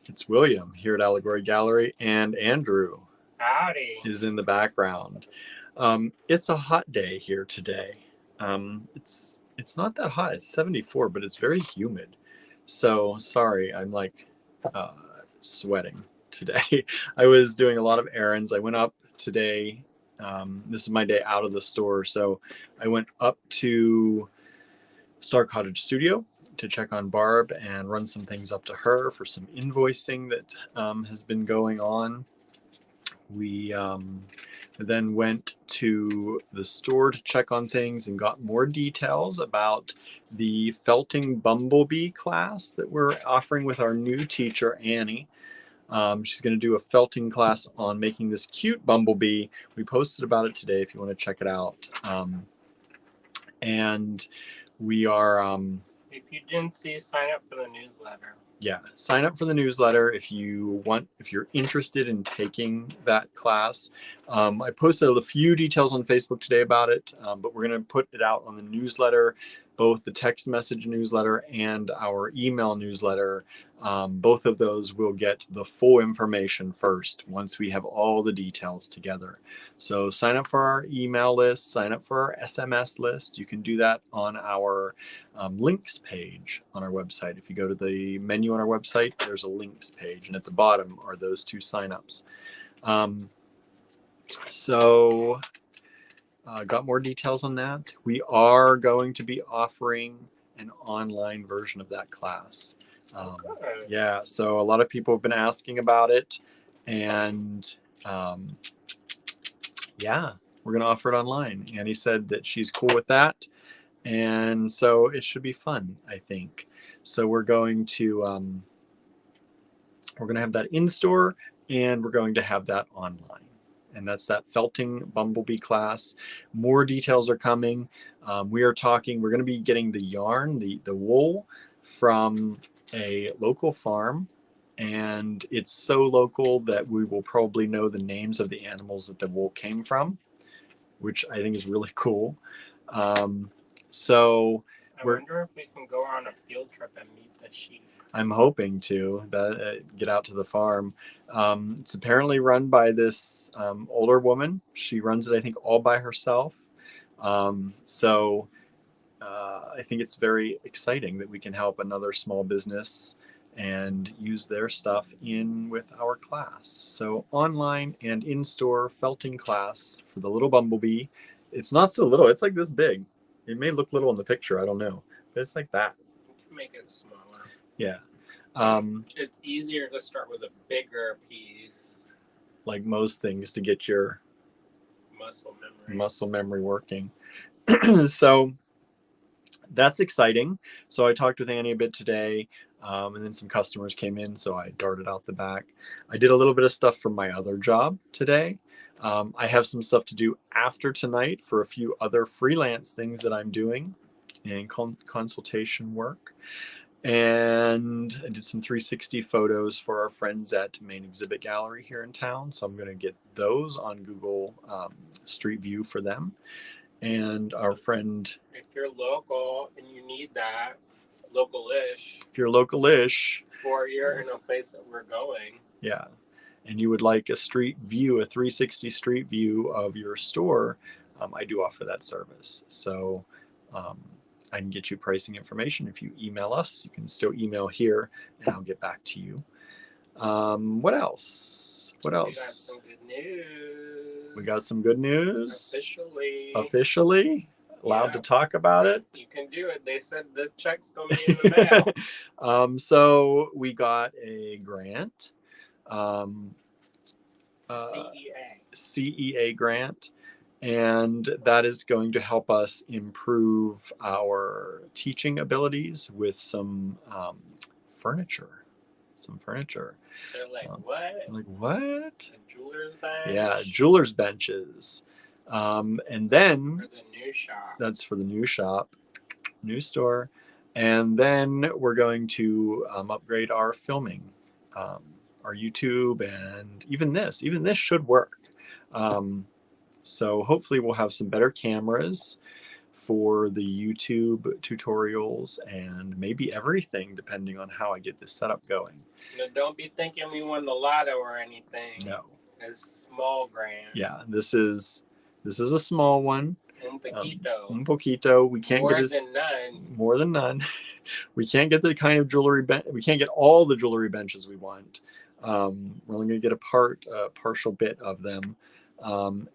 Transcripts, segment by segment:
It's William here at Allegory Gallery, and Andrew Howdy. is in the background. It's a hot day here today. It's not that hot. It's 74, but it's very humid. So sorry, I'm like sweating today. I was doing a lot of errands. I went up today. This is my day out of the store, so I went up to Star Cottage Studio to check on Barb and run some things up to her for some invoicing that has been going on. We then went to the store to check on things and got more details about the felting bumblebee class that we're offering with our new teacher, Annie. She's going to do a felting class on making this cute bumblebee. We posted about it today if you want to check it out. And we are... If you didn't see, sign up for the newsletter. Yeah, sign up for the newsletter if you're interested in taking that class. I posted a few details on Facebook today about it, but we're going to put it out on the newsletter, both the text message newsletter and our email newsletter. Both of those will get the full information first once we have all the details together. So sign up for our email list, sign up for our SMS list. You can do that on our links page on our website. If you go to the menu on our website, there's a links page, and at the bottom are those two signups. Got more details on that. We are going to be offering an online version of that class. Yeah, so a lot of people have been asking about it, and yeah, we're going to offer it online. Annie said that she's cool with that, and so it should be fun, I think. So we're going to have that in store, and we're going to have that online. And that's that felting bumblebee class. More details are coming. We're going to be getting the yarn, the wool from a local farm, and it's so local that we will probably know the names of the animals that the wool came from, which I think is really cool. So I wonder if we can go on a field trip and meet the sheep. I'm hoping to get out to the farm. It's apparently run by this older woman. She runs it, I think, all by herself. I think it's very exciting that we can help another small business and use their stuff in with our class. So online and in-store felting class for the little bumblebee. It's not so little. It's like this big. It may look little in the picture. I don't know. But it's like that. You can make it smaller. Yeah. It's easier to start with a bigger piece. Like most things, to get your muscle memory working. So that's exciting. So I talked with Annie a bit today, and then some customers came in, so I darted out the back. I did a little bit of stuff from my other job today. I have some stuff to do after tonight for a few other freelance things that I'm doing and consultation work. And I did some 360 photos for our friends at Main Exhibit Gallery here in town. So I'm going to get those on Google Street View for them. And our friend... If you're local and you need that, local-ish. If you're local-ish. Or you're in a place that we're going. Yeah. And you would like a street view, a 360 street view of your store, I do offer that service. So I can get you pricing information. If you email us, you can still email here, and I'll get back to you. What else? We got some good news. We got some good news. Officially. Allowed to talk about it. You can do it. They said the check's going to be in the mail. So we got a grant. CEA grant. And that is going to help us improve our teaching abilities with some furniture. They're like, what? Like, what? A jeweler's bench? Yeah, jeweler's benches. And then... For the new shop. That's for the new shop, new store. And then we're going to upgrade our filming, our YouTube, and even this should work. So hopefully we'll have some better cameras. for the YouTube tutorials and maybe everything, depending on how I get this setup going. Now, don't be thinking we won the lotto or anything. No. It's small grant. Yeah, this is a small one. Un poquito. Un poquito. We can't More get than none. More than none. We can't get the kind of jewelry we can't get all the jewelry benches we want. We're only going to get a partial bit of them.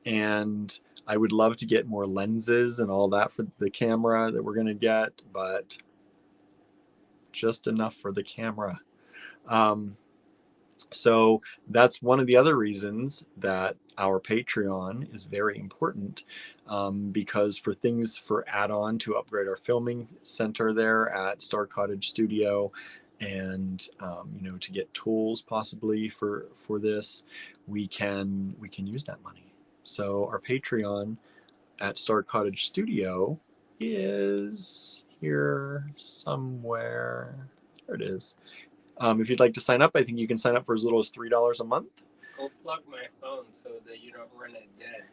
And I would love to get more lenses and all that for the camera that we're going to get, but just enough for the camera. So that's one of the other reasons that our Patreon is very important, because for things for add-on to upgrade our filming center there at Star Cottage Studio, and to get tools possibly for this, we can use that money. So our Patreon at Star Cottage Studio is here somewhere. There it is. If you'd like to sign up, I think you can sign up for as little as $3 a month. Go plug my phone so that you don't run it dead.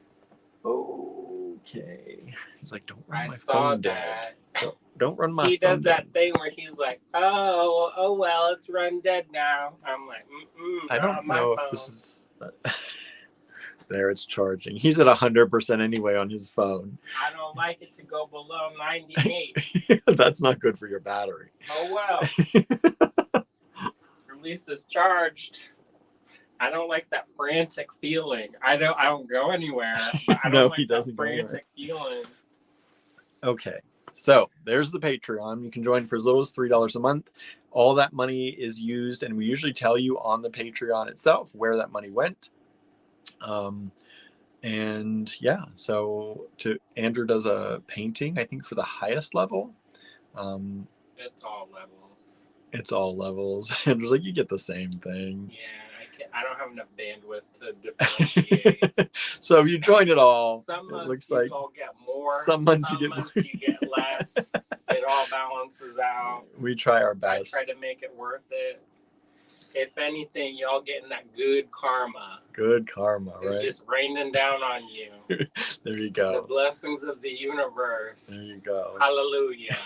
Okay. He's like, don't run my saw phone that. dead. Don't run my phone He does that dead. thing where he's like, oh well, it's run dead now. I'm like, I don't know if phone. this is... There, it's charging. He's at 100% anyway on his phone. I don't like it to go below 98. That's not good for your battery. Oh well. At least it's charged. I don't like that frantic feeling. I don't go anywhere. But I don't No, like he doesn't that go anywhere. frantic feeling. Okay, so there's the Patreon. You can join for as little as $3 a month. All that money is used, and we usually tell you on the Patreon itself where that money went. And yeah, so Andrew does a painting, I think, for the highest level. It's all levels. It's all levels. Andrew's like, you get the same thing. Yeah, I don't have enough bandwidth to differentiate. So if you join it all, some months it looks you like all get more. some months you get less. It all balances out. We try our best. I try to make it worth it. If anything, y'all getting that good karma. Good karma, right? It's just raining down on you. There you go. The blessings of the universe. There you go. Hallelujah.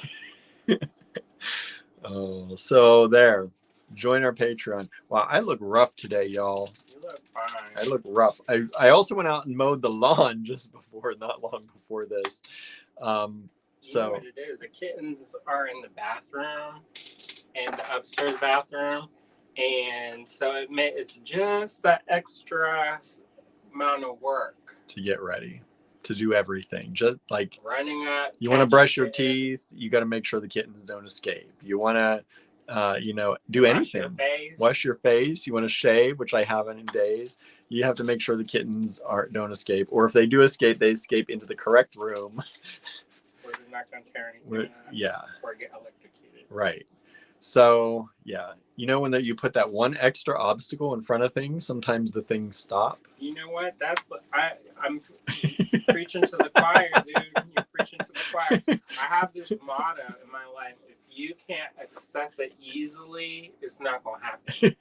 Oh, so there. Join our Patreon. Wow, I look rough today, y'all. You look fine. I look rough. I also went out and mowed the lawn not long before this. You know what it is? The kittens are in the bathroom and the upstairs bathroom. And so it's just that extra amount of work to get ready, to do everything. Just like running up. You want to brush your teeth, you got to make sure the kittens don't escape. You want to, do anything. Wash your face. You want to shave, which I haven't in days. You have to make sure the kittens don't escape. Or if they do escape, they escape into the correct room. Where they're not going to tear anything up. Yeah. Or get electrocuted. Right. So, yeah. When you put that one extra obstacle in front of things, sometimes the things stop. You know what? I'm preaching to the choir, dude. You're preaching to the choir. I have this motto in my life: if you can't access it easily, it's not gonna happen.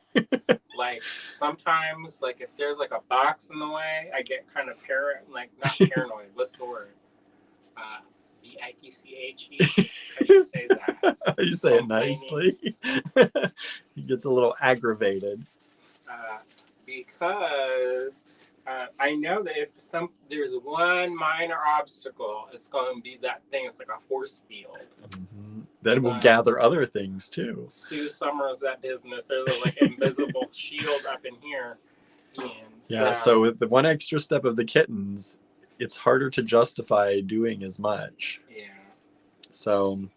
Like sometimes, like if there's like a box in the way, I get kind of not paranoid. What's the word? B-I-T-C-H-E. How do you say that? You say it nicely. He gets a little aggravated. Because I know that if there's one minor obstacle, it's going to be that thing. It's like a force field. Mm-hmm. Then we'll gather other things too. Sue Summers, that business. There's a invisible shield up in here. Yeah. So with the one extra step of the kittens, it's harder to justify doing as much. Yeah. So,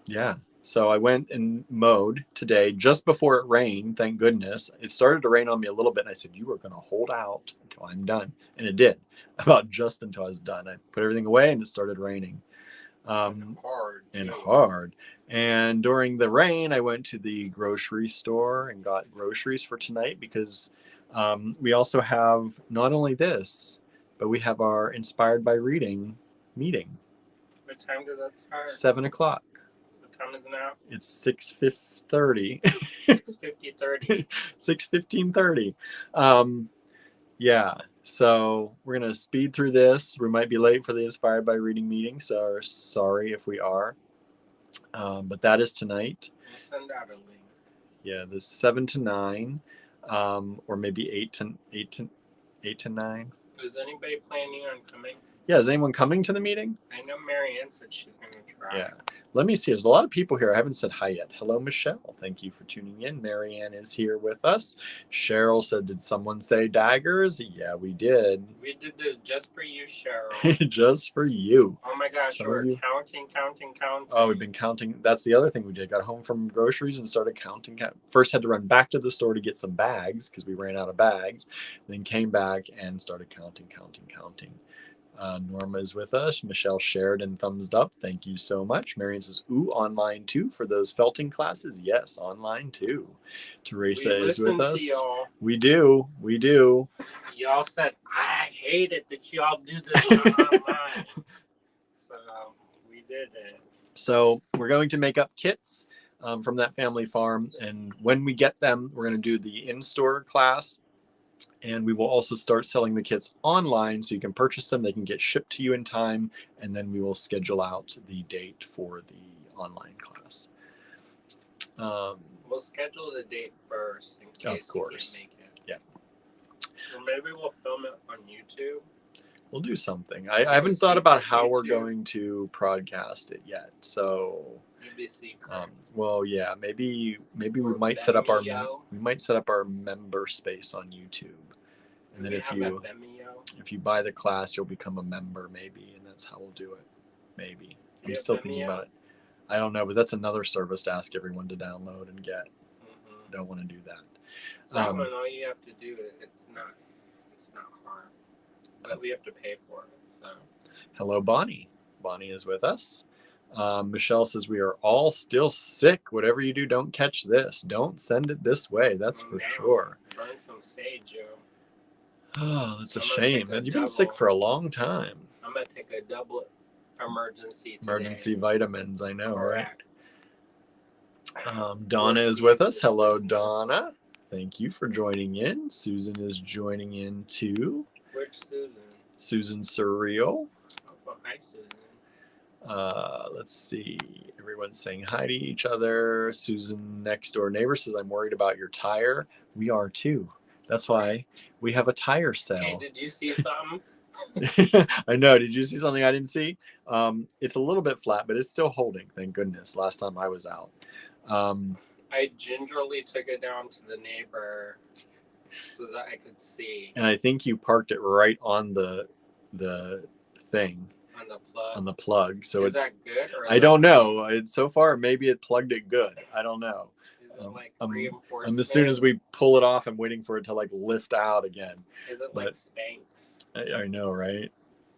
yeah. So I went and mowed today just before it rained. Thank goodness. It started to rain on me a little bit. And I said, you are going to hold out until I'm done. And it did. About just until I was done. I put everything away and it started raining. Hard. And during the rain, I went to the grocery store and got groceries for tonight because we also have not only this, but we have our Inspired by Reading meeting. What time does that start? 7 o'clock. What time is it now? It's 6:30. 6:50. 6:15:30. Yeah. So we're going to speed through this. We might be late for the Inspired by Reading meeting, so sorry if we are. But that is tonight. We'll send out a link. Yeah, the 7 to 9, or maybe 8 to 9. Is anybody planning on coming? Yeah, is anyone coming to the meeting? I know Marianne said she's going to try. Yeah. Let me see. There's a lot of people here. I haven't said hi yet. Hello, Michelle. Thank you for tuning in. Marianne is here with us. Cheryl said, did someone say daggers? Yeah, we did. We did this just for you, Cheryl. Just for you. Oh my gosh, we're counting. Oh, we've been counting. That's the other thing we did. Got home from groceries and started counting. First had to run back to the store to get some bags because we ran out of bags. Then came back and started counting. Norma is with us. Michelle shared and thumbs up. Thank you so much. Marian says, ooh, online too for those felting classes. Yes, online too. Teresa is with us. We do. Y'all said, I hate it that y'all do this online. So we did it. So we're going to make up kits from that family farm. And when we get them, we're going to do the in-store class. And we will also start selling the kits online so you can purchase them. They can get shipped to you in time. And then we will schedule out the date for the online class. We'll schedule the date first in case of course. You can't make it. Yeah. Or maybe we'll film it on YouTube. We'll do something. I haven't thought about how we're going to broadcast it yet. So maybe secret. Well, yeah, maybe we might set up our member space on YouTube. And then if you buy the class, you'll become a member maybe, and that's how we'll do it. Maybe. I'm still thinking about it. I don't know, but that's another service to ask everyone to download and get. Don't want to do that. That one, all you have to do, it's not hard. But we have to pay for it. So. Hello, Bonnie. Bonnie is with us. Michelle says, we are all still sick. Whatever you do, don't catch this. Don't send it this way. That's for sure. Burn some sage, yo. Oh, that's a shame. You've been sick for a long time. I'm going to take a double emergency today. Emergency vitamins, I know, correct. Right? Donna is with us. Hello, Donna. Thank you for joining in. Susan is joining in too. Which Susan? Susan Surreal. Oh, hi, Susan. Let's see. Everyone's saying hi to each other. Susan, next door neighbor, says, I'm worried about your tire. We are too. That's why we have a tire sale. Hey, did you see something? I know. Did you see something I didn't see? It's a little bit flat, but it's still holding. Thank goodness. Last time I was out. I gingerly took it down to the neighbor so that I could see. And I think you parked it right on the thing. On the plug. So is that good? Or I don't know. So far, maybe it plugged it good. I don't know. Is it like reinforcement? And as soon as we pull it off, I'm waiting for it to like lift out again. Is it like Spanx? I know, right?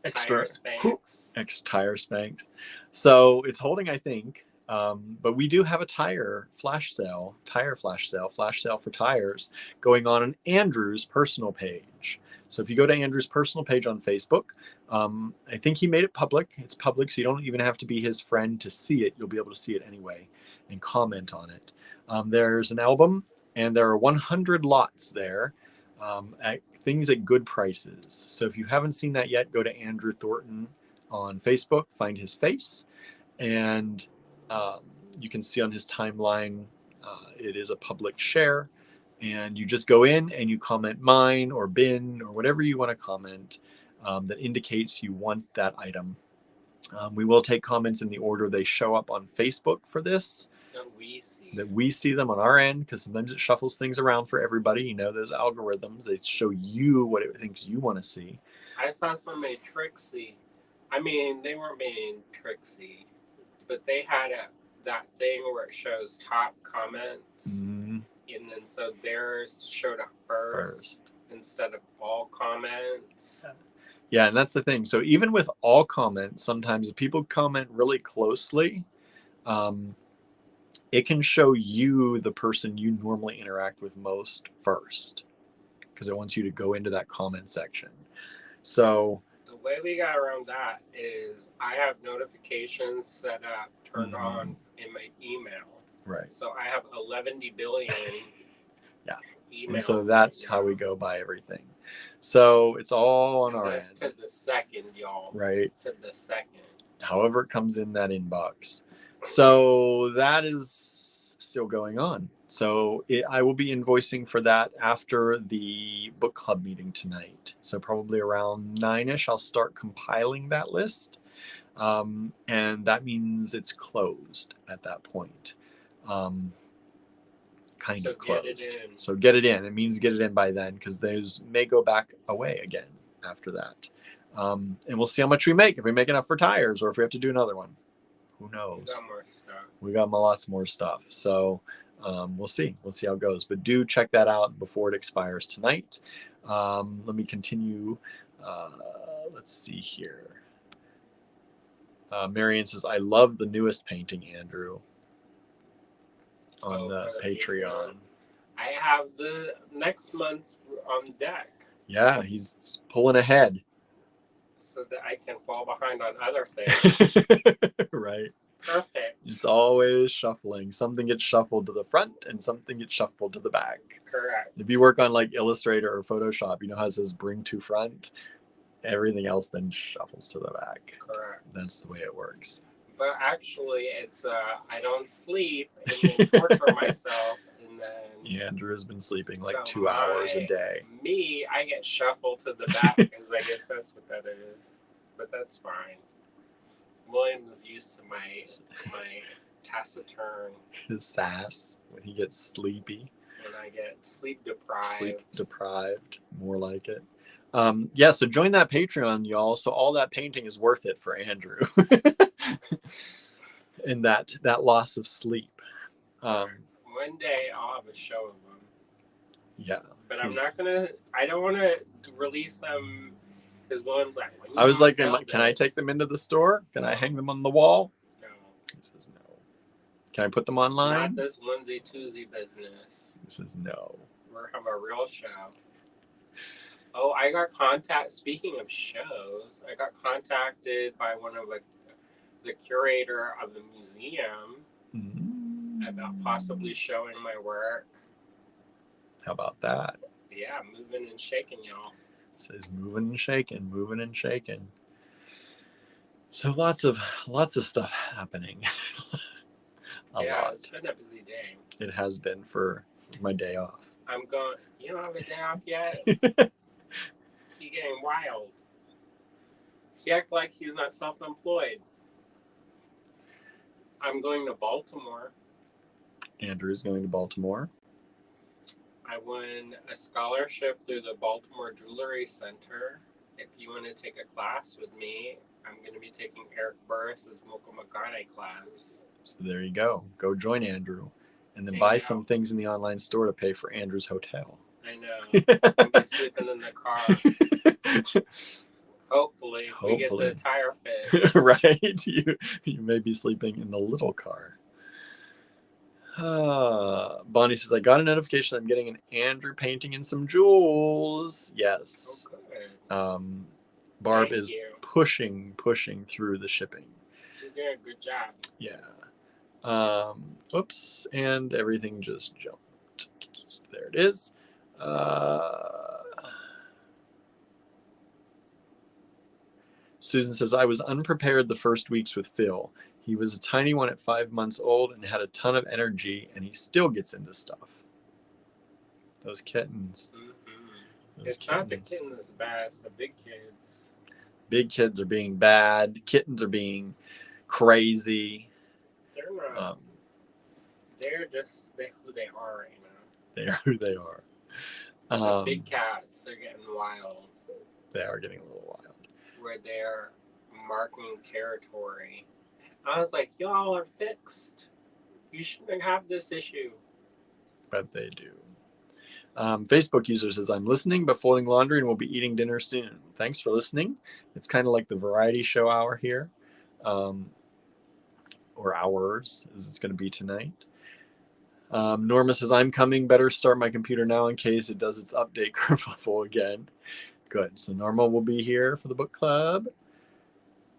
Tire Spanx. Tire Spanx. So it's holding, I think. But we do have a tire flash sale for tires going on Andrew's personal page. So if you go to Andrew's personal page on Facebook, I think he made it public. It's public, so you don't even have to be his friend to see it. You'll be able to see it anyway and comment on it. There's an album, and there are 100 lots there at things at good prices. So if you haven't seen that yet, go to Andrew Thornton on Facebook, find his face, and you can see on his timeline, it is a public share, and you just go in and you comment mine or bin or whatever you want to comment that indicates you want that item. We will take comments in the order they show up on Facebook for this. That we see them on our end, because sometimes it shuffles things around for everybody. You know, those algorithms, they show you what it thinks you want to see. I saw somebody tricksy. I mean, they weren't being tricksy, but they had that thing where it shows top comments, and then so theirs showed up first instead of all comments. Yeah, and that's the thing. So even with all comments, sometimes if people comment really closely, it can show you the person you normally interact with most first, because it wants you to go into that comment section. So the way we got around that is I have notifications set up, turned on in my email. Right. So I have 11 billion yeah. emails. And so that's how we go by everything. So it's all on And our that's end, to the second, y'all. right? To the second. However it comes in that inbox. So that is still going on. So I will be invoicing for that after the book club meeting tonight. So probably around 9ish, I'll start compiling that list. And that means it's closed at that point. Kind So of get it closed. in. So get it in. It means get it in by then, because those may go back away again after that. And we'll see how much we make, if we make enough for tires or if we have to do another one. Who knows? We got more stuff. We got lots more stuff. So we'll see. We'll see how it goes. But do check that out before it expires tonight. Let me continue. Let's see here. Marion says, I love the newest painting, Andrew, on the Patreon. I have the next month's on deck. Yeah, he's pulling ahead. So that I can fall behind on other things. Right. Perfect. It's always shuffling. Something gets shuffled to the front and something gets shuffled to the back. Correct. If you work on like Illustrator or Photoshop, you know how it says bring to front? Everything else then shuffles to the back. Correct. That's the way it works. But actually, it's I don't sleep and then torture myself, and then Andrew has been sleeping like so 2 hours a day. Me, I get shuffled to the back because I guess that's what that is. But that's fine. William's used to my taciturn. His sass when he gets sleepy. When I get sleep deprived. Sleep deprived, more like it. Yeah, so join that Patreon, y'all. So all that painting is worth it for Andrew. And that loss of sleep. One day I'll have a show of them. Yeah. But I don't want to release them because William's like, I was like, can I take them into the store? Can I hang them on the wall? No. He says no. Can I put them online? Not this onesie twosie business. He says no. We're having a real show. Oh, I got speaking of shows, I got contacted by the curator of the museum about possibly showing my work. How about that? Yeah, moving and shaking, y'all. It says moving and shaking, moving and shaking. So lots of stuff happening. Yeah, it's been a busy day. It has been for my day off. I'm going, you don't have a day off yet? He's getting wild. He acts like he's not self-employed. I'm going to Baltimore. Andrew's going to Baltimore. I won a scholarship through the Baltimore Jewelry Center. If you want to take a class with me, I'm going to be taking Eric Burris's Mokomagane class. So there you go. Go join Andrew. And then buy some things in the online store to pay for Andrew's hotel. I know. I'll be sleeping in the car. Hopefully. We get the tire fixed. Right? You may be sleeping in the little car. Bonnie says, I got a notification that I'm getting an Andrew painting and some jewels. Yes. Oh, good. Barb is pushing through the shipping. She's doing a good job. Yeah. Oops, and everything just jumped. There it is. Susan says, I was unprepared the first weeks with Phil. He was a tiny one at 5 months old and had a ton of energy, and he still gets into stuff. Those kittens. Mm-hmm. It's not the kittens that's bad, it's the big kids. Big kids are being bad. Kittens are being crazy. They're not. They're just who they are right now. They are who they are. The big cats, they're getting wild. They are getting a little wild. Where they're marking territory. I was like, y'all are fixed. You shouldn't have this issue. But they do. Facebook user says, I'm listening but folding laundry and we'll be eating dinner soon. Thanks for listening. It's kind of like the variety show hour here. Or hours, as it's going to be tonight. Norma says, I'm coming. Better start my computer now in case it does its update kerfuffle again. Good. So Norma will be here for the book club.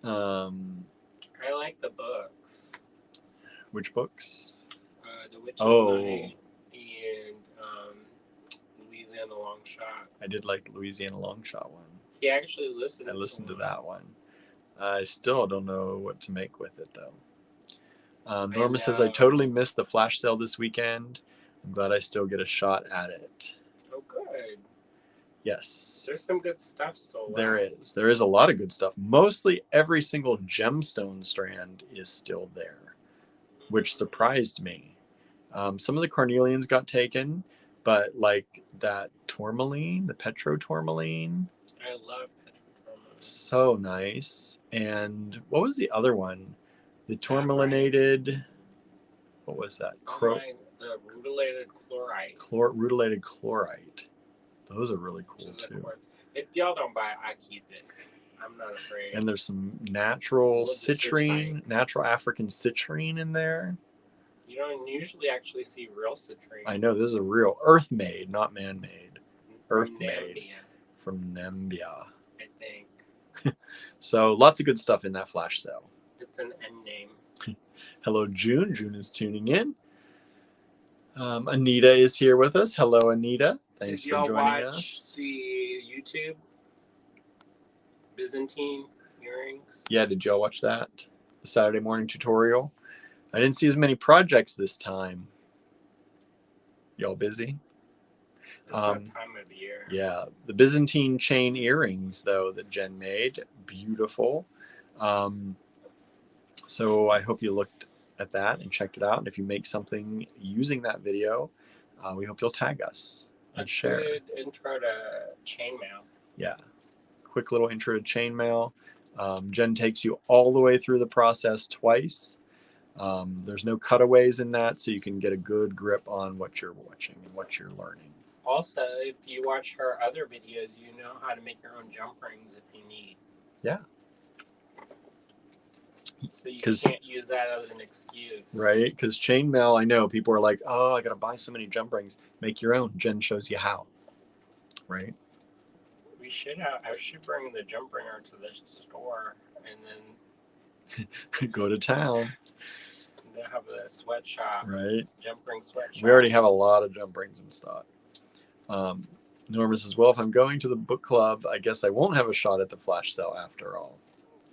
I like the books. Which books? The Witch's Night and Louisiana Long shot. I did like the Louisiana long shot one. He actually listened. I listened to that one. I still don't know what to make with it though. Norma says, I totally missed the flash sale this weekend. I'm glad I still get a shot at it. Oh, good. Yes. There's some good stuff still. There is. There is a lot of good stuff. Mostly every single gemstone strand is still there, which surprised me. Some of the carnelians got taken, but like that tourmaline, the petrotourmaline. I love petrotourmaline. So nice. And what was the other one? The tourmalinated, what was that? The rutilated chlorite. Rutilated chlorite. Those are really cool too. If y'all don't buy it, I keep it. I'm not afraid. And there's some natural citrine, natural African citrine in there. You don't usually actually see real citrine. I know, this is a real earth-made, not man-made. Earth-made from Nambia, I think. So lots of good stuff in that flash sale. It's an N name. Hello, June. June is tuning in. Anita is here with us. Hello, Anita. Thanks for joining us. Did y'all watch the YouTube Byzantine earrings? Yeah, did y'all watch that? The Saturday morning tutorial? I didn't see as many projects this time. Y'all busy? It's that time of year. Yeah, the Byzantine chain earrings, though, that Jen made. Beautiful. So I hope you looked at that and checked it out. And if you make something using that video, we hope you'll tag us and share. Good intro to chainmail. Yeah, quick little intro to chainmail. Jen takes you all the way through the process twice. There's no cutaways in that, so you can get a good grip on what you're watching and what you're learning. Also, if you watch her other videos, you know how to make your own jump rings if you need. Yeah. So you can't use that as an excuse. Right? Because chainmail, I know people are like, oh, I got to buy so many jump rings. Make your own. Jen shows you how. Right? We should have. I should bring the jump ringer to the store and then go to town. They have a sweatshop. Right? Jump ring sweatshop. We already have a lot of jump rings in stock. Norma says, well, if I'm going to the book club, I guess I won't have a shot at the flash sale after all.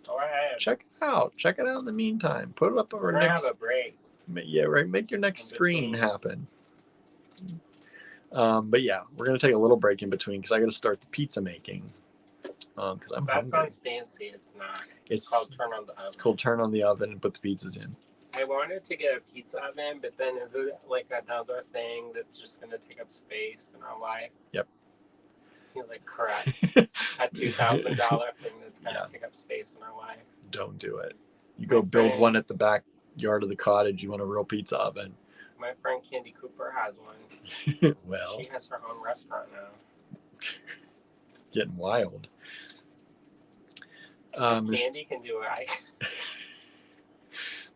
Go ahead. Check it out. Check it out in the meantime. Put it up over next. Have a break. Yeah, right. Make your next screen happen. But yeah, we're gonna take a little break in between because I got to start the pizza making. Because I'm hungry. That sounds fancy. It's not. It's called turn on the oven. It's called turn on the oven and put the pizzas in. I wanted to get a pizza oven, but then is it like another thing that's just gonna take up space in our life? Yep. You're like, correct. A $2,000 thing that's gonna take up space in our life. Don't do it. You go build one at the backyard of the cottage. You want a real pizza oven. My friend Candy Cooper has one. Well, she has her own restaurant now. Getting wild. Candy can do it.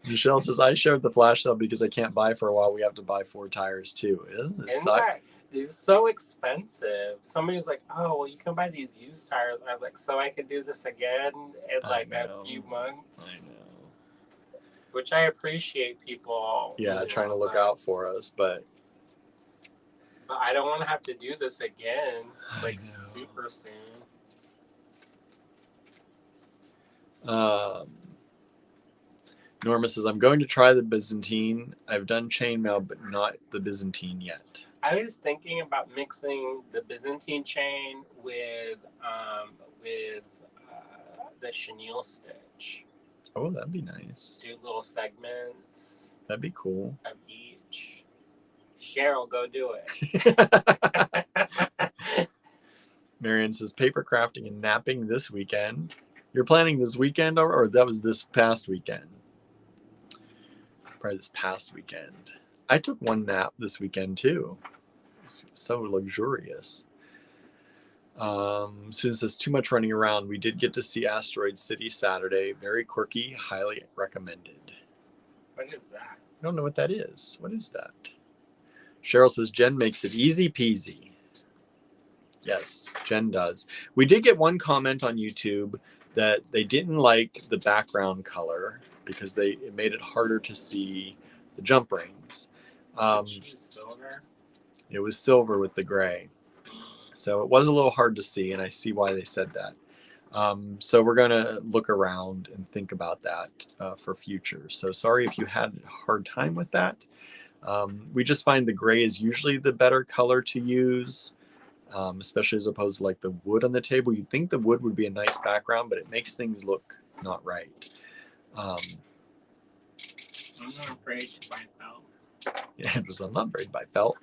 Michelle says, I shared the flash sale because I can't buy for a while. We have to buy 4 tires too. Isn't it suck? It's so expensive. Somebody was like, oh, well, you can buy these used tires. I was like, so I can do this again in like a few months? I know. Which I appreciate people. Yeah, trying to look out for us, but I don't want to have to do this again, like super soon. Norma says, I'm going to try the Byzantine. I've done chainmail, but not the Byzantine yet. I was thinking about mixing the Byzantine chain with the chenille stitch. Oh, that'd be nice. Do little segments. That'd be cool. Of each. Cheryl, go do it. Marion says, paper crafting and napping this weekend. You're planning this weekend, or that was this past weekend? Probably this past weekend. I took one nap this weekend too. It's so luxurious. Susan says, too much running around. We did get to see Asteroid City Saturday. Very quirky. Highly recommended. What is that? I don't know what that is. What is that? Cheryl says, Jen makes it easy peasy. Yes, Jen does. We did get one comment on YouTube that they didn't like the background color because it made it harder to see the jump rings. Did you use silver? It was silver with the gray. So it was a little hard to see, and I see why they said that. So we're going to look around and think about that for future. So sorry if you had a hard time with that. We just find the gray is usually the better color to use, especially as opposed to like the wood on the table. You'd think the wood would be a nice background, but it makes things look not right. I'm not afraid to buy felt. Yeah, I'm not afraid to buy felt.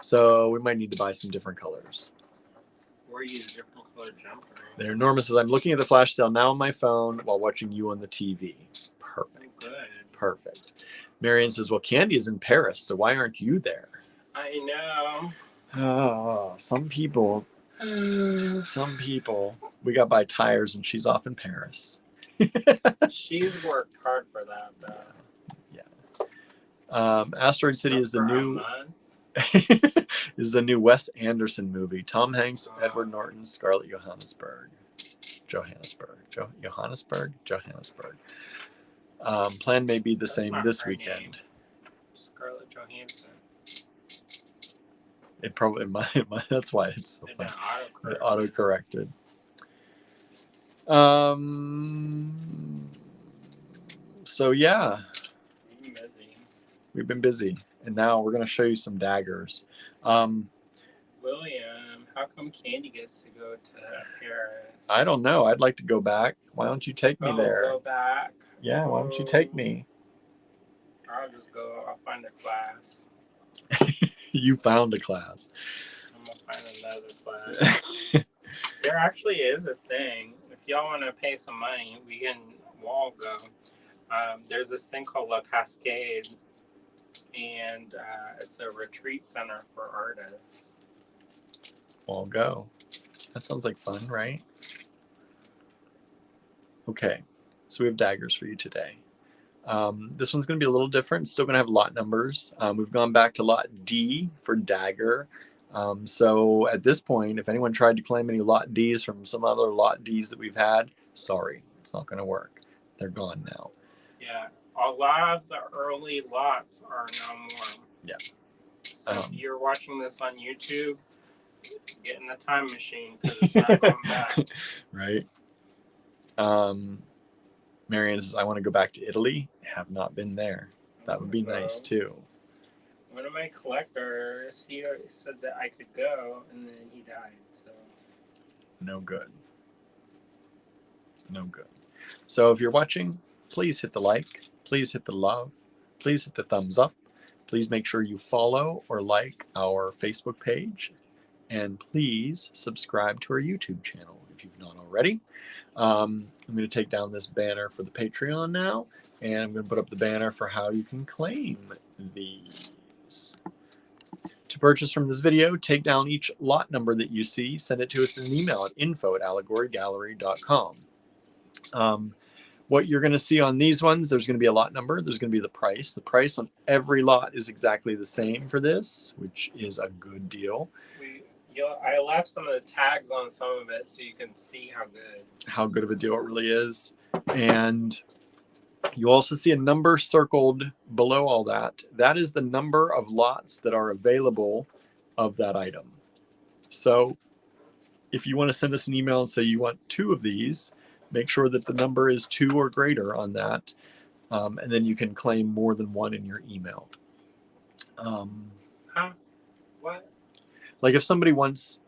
So we might need to buy some different colors. Or use a different color jumper. There, Norma says, I'm looking at the flash sale now on my phone while watching you on the TV. Perfect. Oh, good. Perfect. Marion says, well, Candy is in Paris, so why aren't you there? I know. Oh, some people. Some people. We got buy tires and she's off in Paris. She's worked hard for that, though. Yeah. Asteroid City is the new is the new Wes Anderson movie. Tom Hanks, Edward Norton, Scarlett Johannesburg. Johannesburg. Plan may be the same this weekend. Name. Scarlett Johansson. It probably might. That's why it's so funny. It auto-corrected. So yeah, we've been busy, and now we're going to show you some daggers. William, how come Candy gets to go to Paris? I don't know. I'd like to go back. Why don't you take me there? Go back. Yeah, why don't you take me? I'll just go. I'll find a class. You found a class. I'm going to find another class. There actually is a thing. If y'all want to pay some money, we can all go. There's this thing called La Cascade, and it's a retreat center for artists. I'll go. That sounds like fun, right? Okay, so we have daggers for you today. This one's going to be a little different. Still going to have lot numbers. We've gone back to lot D for dagger. So at this point, if anyone tried to claim any lot Ds from some other lot Ds that we've had, sorry, it's not going to work. They're gone now. Yeah, a lot of the early lots are no more. Yeah. So if you're watching this on YouTube, get in the time machine because it's not going back. Right. Marianne says, I want to go back to Italy. Have not been there. That would be nice too. One of my collectors, he said that I could go, and then he died. So no good. No good. So if you're watching, please hit the like. Please hit the love. Please hit the thumbs up. Please make sure you follow or like our Facebook page. And please subscribe to our YouTube channel if you've not already. I'm going to take down this banner for the Patreon now. And I'm going to put up the banner for how you can claim these. To purchase from this video, take down each lot number that you see, send it to us in an email at info@allegorygallery.com. What you're going to see on these ones, there's going to be a lot number, there's going to be the price. The price on every lot is exactly the same for this, which is a good deal. I left some of the tags on some of it so you can see how good of a deal it really is. And you also see a number circled below all that. That is the number of lots that are available of that item. So if you want to send us an email and say you want 2 of these, make sure that the number is 2 or greater on that. And then you can claim more than 1 in your email. What? Like if somebody wants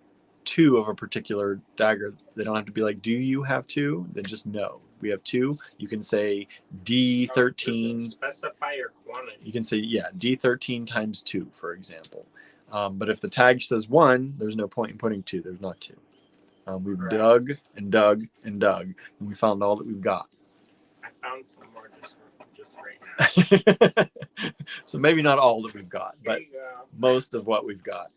2 of a particular dagger, they don't have to be like, do you have 2? Then just no. We have 2. You can say D13. Specify your quantity. You can say, yeah, D13 times 2, for example. But if the tag says 1, there's no point in putting 2. There's not 2. We've dug and dug and dug, and we found all that we've got. I found some more just right now. So maybe not all that we've got, but most of what we've got.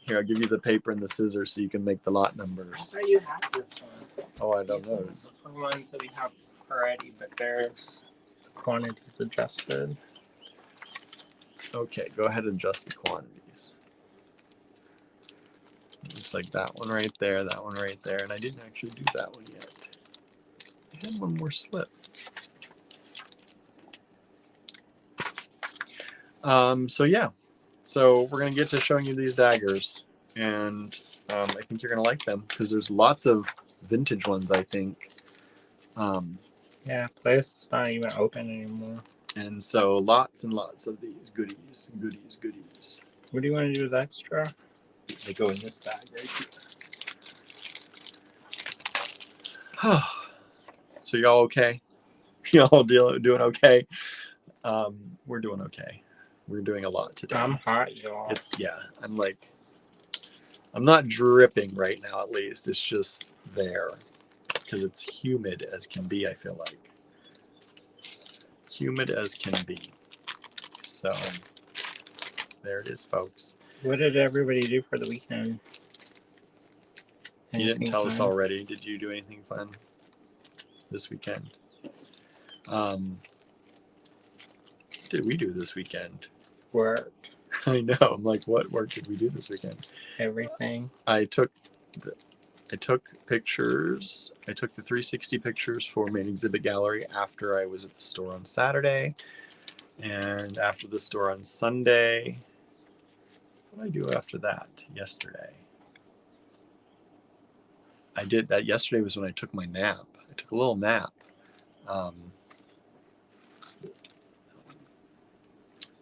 Here, I'll give you the paper and the scissors so you can make the lot numbers. I you have this one. Oh, I don't know. The ones that we have already, but there's quantities adjusted. Okay, go ahead and adjust the quantities. Looks like that one right there, that one right there, and I didn't actually do that one yet. I had one more slip. So yeah. So we're going to get to showing you these daggers. and I think you're gonna like them because there's lots of vintage ones. I think. Yeah, place is not even open anymore. And so lots and lots of these goodies. What do you want to do with extra? They go in this bag right here. So y'all okay? Y'all doing okay? We're doing okay. We're doing a lot today. I'm hot, y'all. I'm not dripping right now, at least. It's just there because it's humid as can be, I feel like. Humid as can be. So there it is, folks. What did everybody do for the weekend? You didn't tell us already. Did you do anything fun this weekend? What did we do this weekend? Work. I know. I'm like, what work did we do this weekend? Everything. I took pictures. I took the 360 pictures for main exhibit gallery after I was at the store on Saturday, and after the store on Sunday. What did I do after that? Yesterday. I did that. Yesterday was when I took my nap. I took a little nap.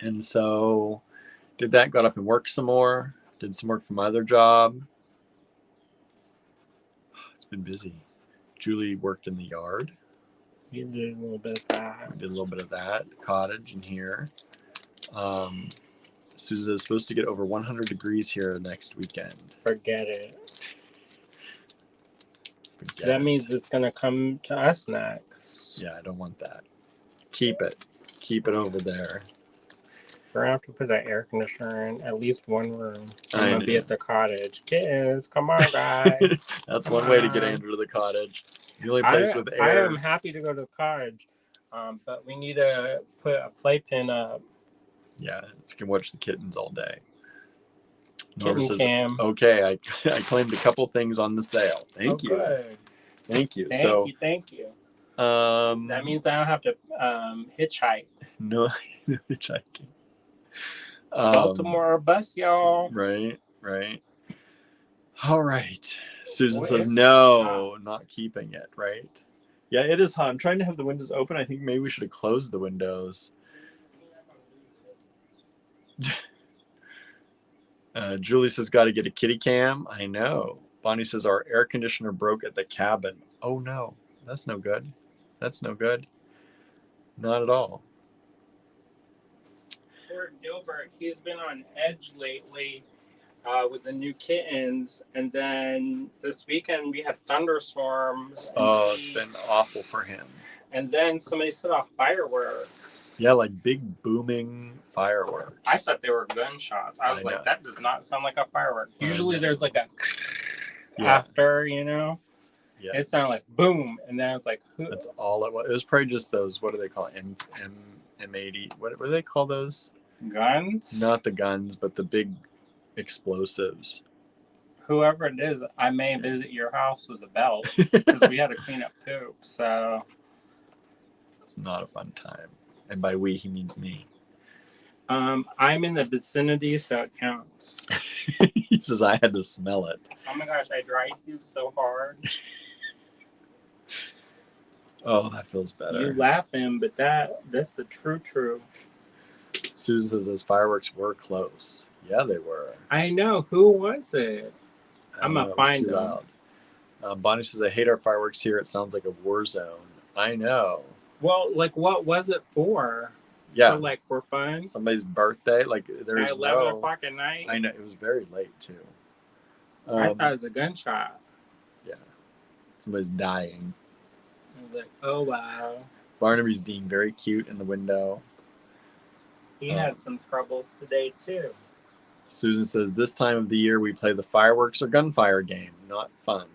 And so did that, got up and worked some more, did some work for my other job. It's been busy. Julie worked in the yard. You did a little bit of that. We did a little bit of that, the cottage in here. Susan is supposed to get over 100 degrees here next weekend. Forget it. That means it's going to come to us next. Yeah, I don't want that. Keep it. Keep it over there. We're going to have to put that air conditioner in at least one room. I'm going to be at the cottage. Kids, come on, guys. That's one way to get Andrew to the cottage. The only place with air. I am happy to go to the cottage, but we need to put a playpen up. Yeah, you can watch the kittens all day. Kitten says, cam. Okay, I claimed a couple things on the sale. Thank you. Good. Thank you. Thank you. That means I don't have to hitchhike. No hitchhiking. Baltimore bus, y'all. Right. All right. Susan says, no, not keeping it, right? Yeah, it is hot. I'm trying to have the windows open. I think maybe we should have closed the windows. Julie says, got to get a kitty cam. I know. Bonnie says, our air conditioner broke at the cabin. Oh, no. That's no good. Not at all. Poor Gilbert. He's been on edge lately with the new kittens. And then this weekend we had thunderstorms. Oh, it's been awful for him. And then somebody set off fireworks. Yeah, like big booming fireworks. I thought they were gunshots. I was like, that does not sound like a firework. Usually there's like a after, you know? Yeah. It sounded like boom. And then I was like, that's all it was. It was probably just those, what do they call it? M80. What do they call those? Guns? Not the guns, but the big explosives. Whoever it is, I may visit your house with a belt because we had to clean up poop. So it's not a fun time. And by we, he means me. I'm in the vicinity, so it counts. He says I had to smell it. Oh my gosh, I dried you so hard. Oh, that feels better. You laughing, but that's the true. Susan says those fireworks were close. Yeah, they were. I know. Who was it? I'm going to find them. Loud. Bonnie says, I hate our fireworks here. It sounds like a war zone. I know. Well, like, what was it for? Yeah. For fun? Somebody's birthday. Like, there's at 11 o'clock at night? I know. It was very late, too. I thought it was a gunshot. Yeah. Somebody's dying. I was like, oh, wow. Barnaby's being very cute in the window. He had some troubles today, too. Susan says, this time of the year we play the fireworks or gunfire game. Not fun.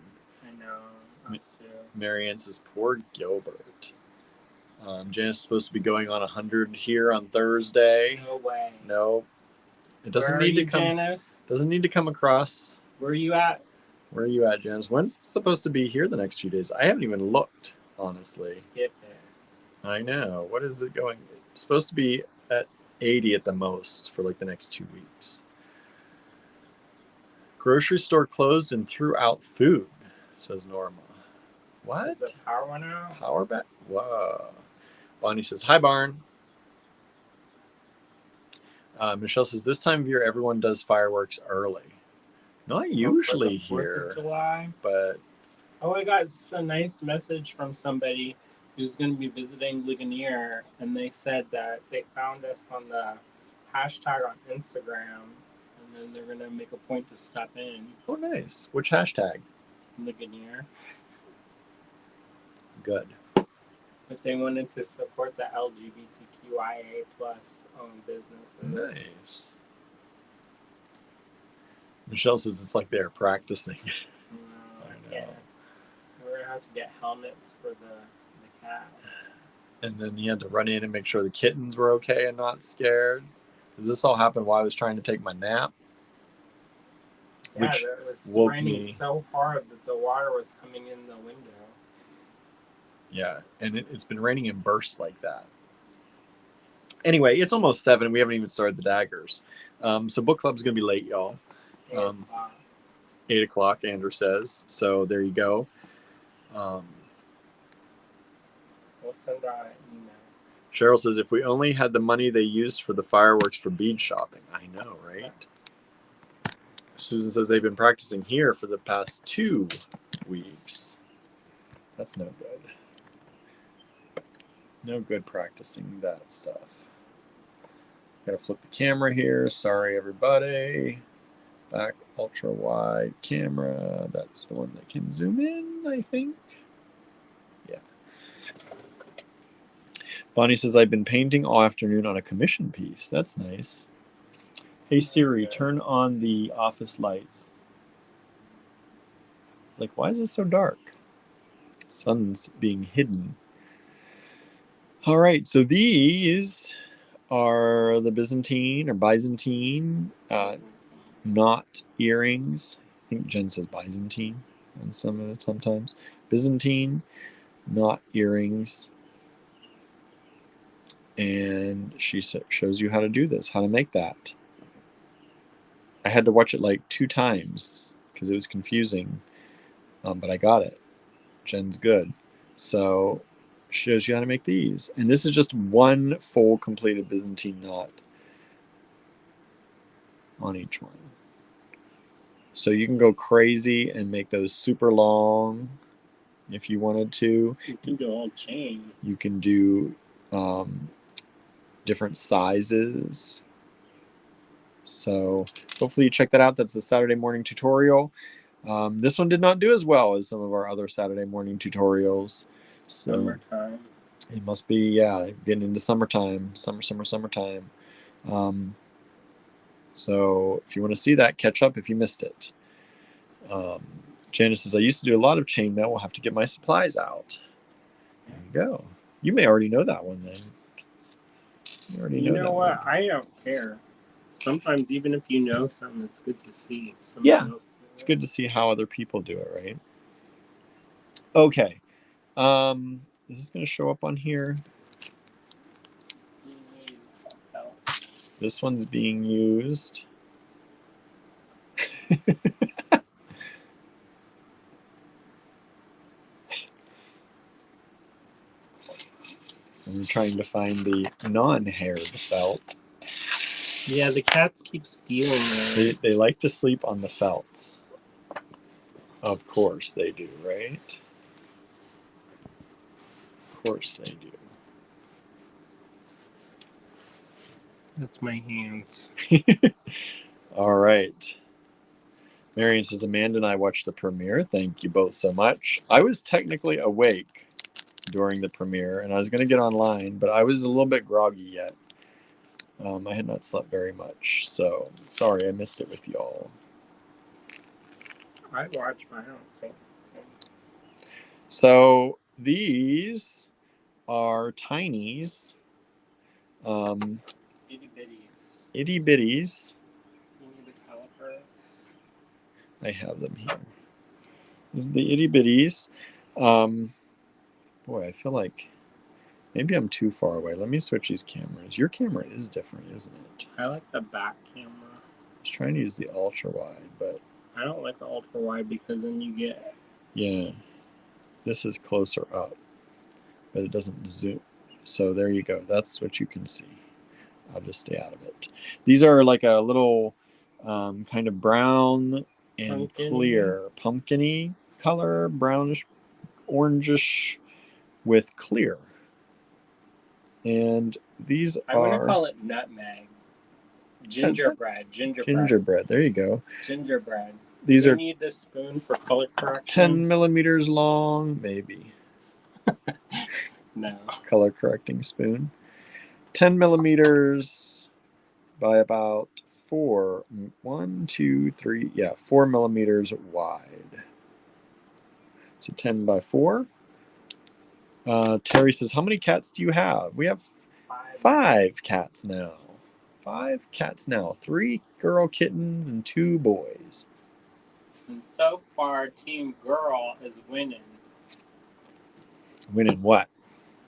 I know. Marianne says, poor Gilbert. Janice is supposed to be going on 100 here on Thursday. No way. No. It doesn't need to come. Janice? Doesn't need to come across. Where are you at? Where are you at, Janice? When's it supposed to be here the next few days? I haven't even looked, honestly. Skip it. I know. What is it going? It's supposed to be at 80 at the most for like the next 2 weeks. Grocery store closed and threw out food, says Norma. What? The power went out? Power back? Whoa. Bonnie says, hi, Barn. Michelle says, this time of year, everyone does fireworks early. Not usually For the 4th here, of July. but... Oh, I got such a nice message from somebody who's going to be visiting Ligonier, and they said that they found us on the hashtag on Instagram, and then they're going to make a point to step in. Oh, nice. Which hashtag? Ligonier. Good. But they wanted to support the LGBTQIA plus owned businesses. Nice. Michelle says it's like they're practicing. No, I know. yeah. We're going to have to get helmets for the cats. And then you had to run in and make sure the kittens were okay and not scared. Does this all happen while I was trying to take my nap? Yeah, Which it was woke raining me. so hard that the water was coming in the window. Yeah, and it's been raining in bursts like that. Anyway, it's almost 7. We haven't even started the daggers. So book club's going to be late, y'all. 8 o'clock, Andrew says. So there you go. We'll send out an email. Cheryl says, if we only had the money they used for the fireworks for bead shopping. I know, right? Susan says they've been practicing here for the past 2 weeks. That's no good. No good practicing that stuff. Gotta flip the camera here. Sorry, everybody. Back ultra wide camera. That's the one that can zoom in, I think. Yeah. Bonnie says, I've been painting all afternoon on a commission piece. That's nice. Hey Siri, turn on the office lights. Like, why is it so dark? Sun's being hidden. All right, so these are the Byzantine knot earrings. I think Jen says Byzantine on some of it sometimes. Byzantine knot earrings. And she shows you how to do this, how to make that. I had to watch it like 2 times because it was confusing, but I got it. Jen's good. So shows you how to make these. And this is just one full completed Byzantine knot on each one. So you can go crazy and make those super long if you wanted to. You can do a whole chain. You can do different sizes. So hopefully you check that out. That's a Saturday morning tutorial. This one did not do as well as some of our other Saturday morning tutorials. So Summertime. it must be, yeah, getting into summertime. Summertime. So if you want to see that, catch up if you missed it. Janice says, I used to do a lot of chainmail. We'll have to get my supplies out. There you go. You may already know that one then. You know what? One. I don't care. Sometimes even if you know something, it's good to see. Yeah, it's good to see how other people do it, right? Okay. Is this going to show up on here? This one's being used. I'm trying to find the non-haired felt. Yeah, the cats keep stealing them. They like to sleep on the felts. Of course they do, right? Of course they do. That's my hands. All right. Marion says, Amanda and I watched the premiere. Thank you both so much. I was technically awake during the premiere, and I was going to get online, but I was a little bit groggy yet. I had not slept very much, so sorry I missed it with y'all. I watched my own thing. So these are tinies. Itty bitties. Itty bitties. You need the calipers. I have them here. This is the itty bitties. Boy, I feel like maybe I'm too far away. Let me switch these cameras. Your camera is different, isn't it? I like the back camera. I was trying to use the ultra wide, but I don't like the ultra wide because then you get. Yeah, this is closer up, but it doesn't zoom. So there you go. That's what you can see. I'll just stay out of it. These are like a little kind of brown and clear, pumpkin-y color, brownish, orangish with clear. And these I want to call it nutmeg. Gingerbread. Gingerbread. There you go. Gingerbread. These are need this spoon for color correction. 10 millimeters long, maybe. No. Color correcting spoon. 10 millimeters by about 4 millimeters wide. So 10 by 4. Terry says, how many cats do you have? We have 5 cats now. 5 cats now. 3 girl kittens and 2 boys. And so far, Team Girl is winning. Winning what?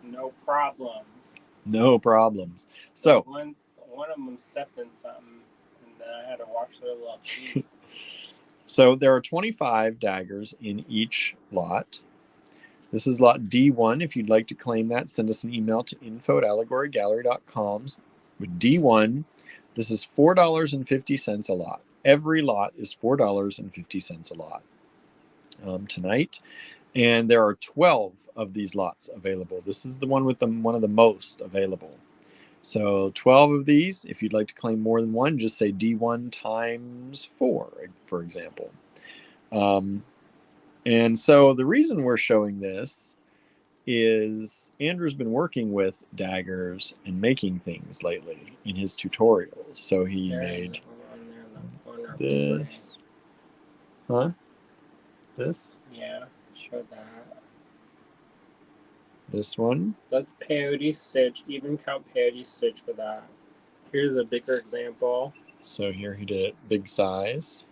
No problems. No problems. So once one of them stepped in something, and then I had to watch their little feet. So there are 25 daggers in each lot. This is lot D1. If you'd like to claim that, send us an email to info@allegorygallery.com with D1. This is $4.50 a lot. Every lot is $4.50 a lot tonight. And there are 12 of these lots available. This is the one with one of the most available. So 12 of these. If you'd like to claim more than one, just say D1 times 4, for example. And so the reason we're showing this is Andrew's been working with daggers and making things lately in his tutorials. So he made this. Huh? This? Yeah, show that. This one. That's peyote stitch. Even count peyote stitch for that. Here's a bigger example. So here he did it big size.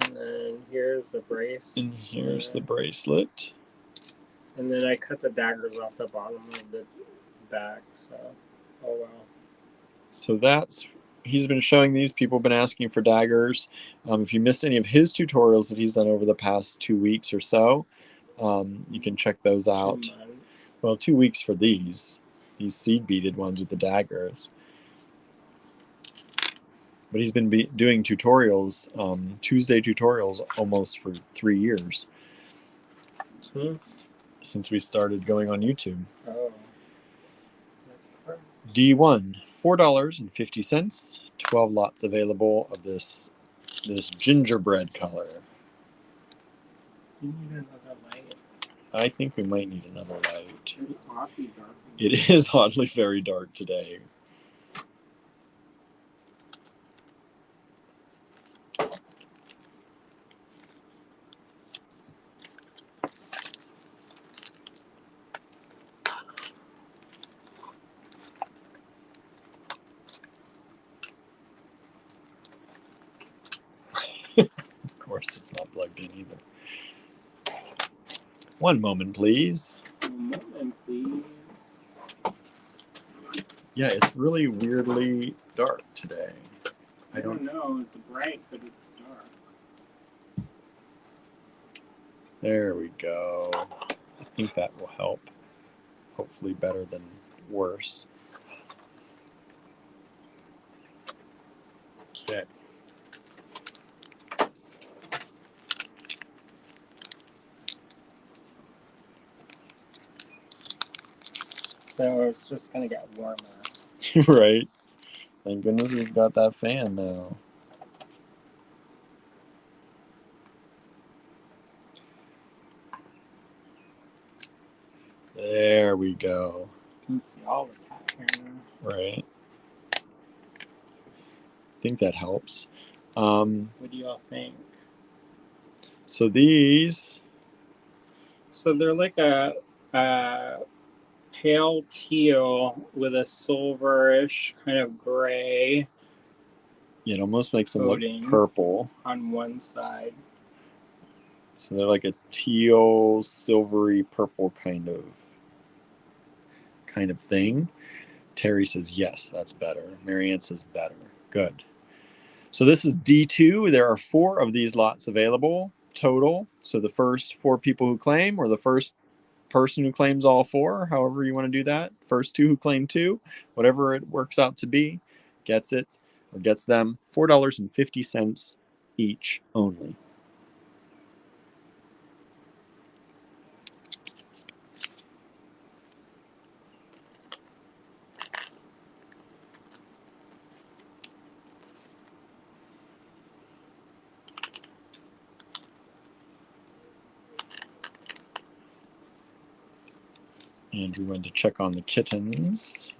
And then here's the brace. And here's the bracelet. And then I cut the daggers off the bottom of the back. So, oh well. So he's been showing these. People have been asking for daggers. If you missed any of his tutorials that he's done over the past 2 weeks or so, you can check those out. 2 months. Well, 2 weeks for these seed beaded ones with the daggers. But he's been doing tutorials, Tuesday tutorials, almost for 3 years. Since we started going on YouTube. Oh. D1, $4.50. 12 lots available of this gingerbread color. You need another light. I think we might need another light. It's oddly dark. It is oddly very dark today. Of course, it's not plugged in either. One moment, please. One moment, please. Yeah, it's really weirdly dark today. I don't know. It's bright, but it's dark. There we go. I think that will help. Hopefully better than worse. Okay. So it's just going to get warmer. Right. Thank goodness we've got that fan now. There we go. You can see all the cat hair now. Right. I think that helps. What do y'all think? So these... So they're like a pale teal with a silverish kind of gray. It almost makes them look purple on one side. So they're like a teal, silvery, purple kind of thing. Terry says yes, that's better. Marianne says better. Good. So this is D2. There are 4 of these lots available total. So the first 4 people who claim, or the first person who claims all 4, however you want to do that, first 2 who claim 2, whatever it works out to be, gets it, or gets them $4.50 each only. Andrew went to check on the kittens.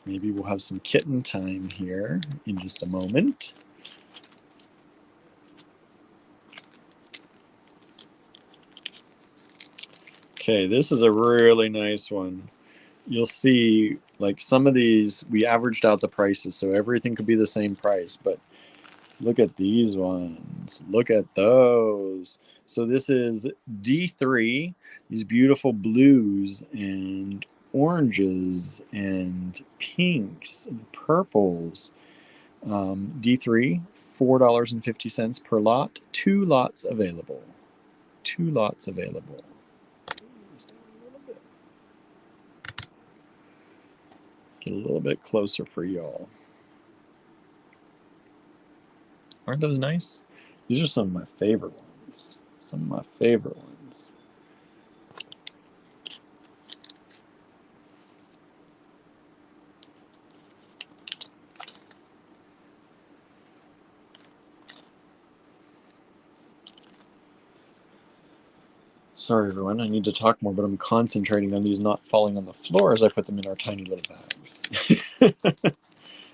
Maybe we'll have some kitten time here in just a moment. Okay, this is a really nice one. You'll see, like, some of these, we averaged out the prices, so everything could be the same price, but look at these ones. Look at those. So this is D3, these beautiful blues and oranges and pinks and purples. D3, $4.50 per lot. 2 lots available. 2 lots available. Get a little bit closer for y'all. Aren't those nice? These are some of my favorite ones. Some of my favorite ones. Sorry, everyone. I need to talk more, but I'm concentrating on these not falling on the floor as I put them in our tiny little bags.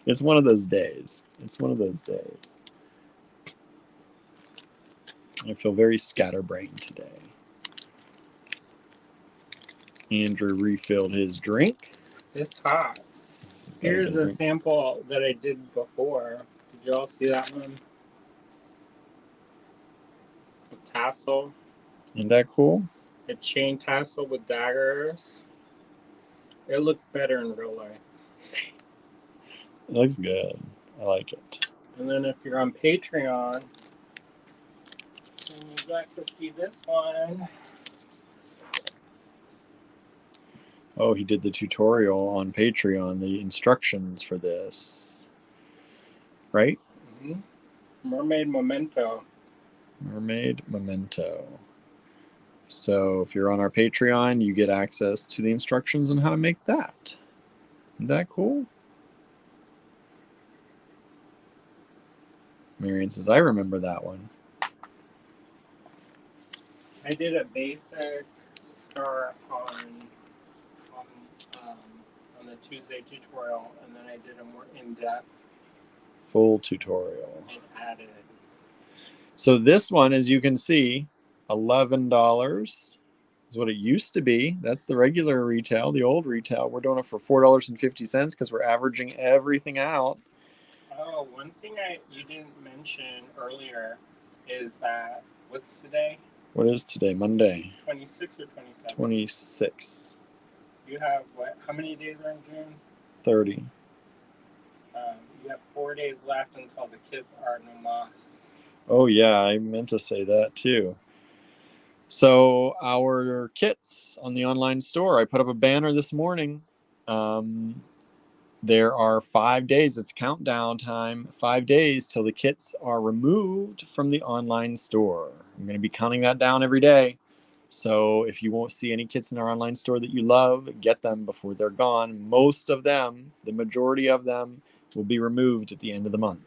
It's one of those days. It's one of those days. I feel very scatterbrained today. Andrew refilled his drink. It's hot. Here's a sample that I did before. Did y'all see that one? A tassel. Isn't that cool? A chain tassel with daggers. It looks better in real life. It looks good. I like it. And then if you're on Patreon, then you got to see this one. Oh, he did the tutorial on Patreon, the instructions for this. Right? Mm-hmm. Mermaid Memento. Mermaid Memento. So if you're on our Patreon, you get access to the instructions on how to make that. Isn't that cool? Marion says, I remember that one. I did a basic start on the Tuesday tutorial, and then I did a more in-depth Full tutorial. and added. So this one, as you can see, $11 is what it used to be. That's the regular retail, the old retail. We're doing it for $4.50 because we're averaging everything out. Oh, one thing you didn't mention earlier is that, what's today? What is today? Monday. 26 or 27? 26. You have what? How many days are in June? 30. You have 4 days left until the kids are no mas. Oh yeah, I meant to say that too. So our kits on the online store, I put up a banner this morning. There are 5 days. It's countdown time. 5 days till the kits are removed from the online store. I'm going to be counting that down every day. So if you won't see any kits in our online store that you love, get them before they're gone. Most of them, the majority of them, will be removed at the end of the month.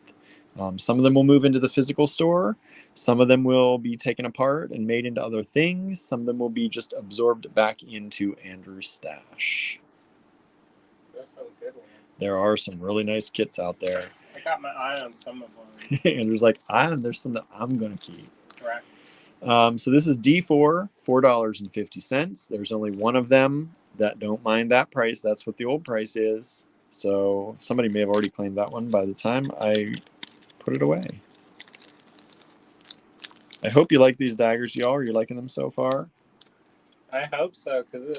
Some of them will move into the physical store. Some of them will be taken apart and made into other things. Some of them will be just absorbed back into Andrew's stash. That's some good one. There are some really nice kits out there. I got my eye on some of them. Andrew's like, there's some that I'm going to keep. Right. So this is D4, $4.50. There's only one of them that don't mind that price. That's what the old price is. So somebody may have already claimed that one by the time I put it away. I hope you like these daggers, y'all. Are you liking them so far? I hope so, because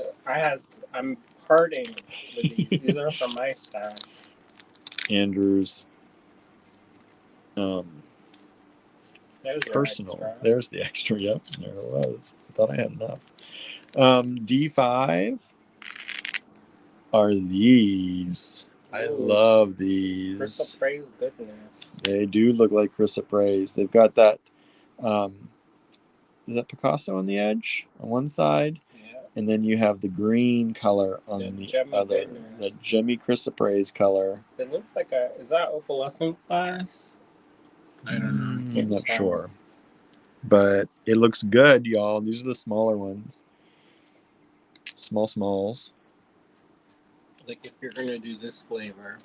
I'm parting with these. These are from my stash. Andrew's There's your personal. extra. There's the extra. Yep, there it was. I thought I had enough. D5 are these. I Ooh. love these. Chrysoprase goodness. They do look like chrysoprase. They've got that. Is that Picasso on the edge on one side? Yeah. And then you have the green color on the other. Goodness. The gemmy chrysoprase color. It looks like is that opalescent glass? I don't know. I'm not sure. But it looks good, y'all. These are the smaller ones. Smalls. Like if you're gonna do this flavor,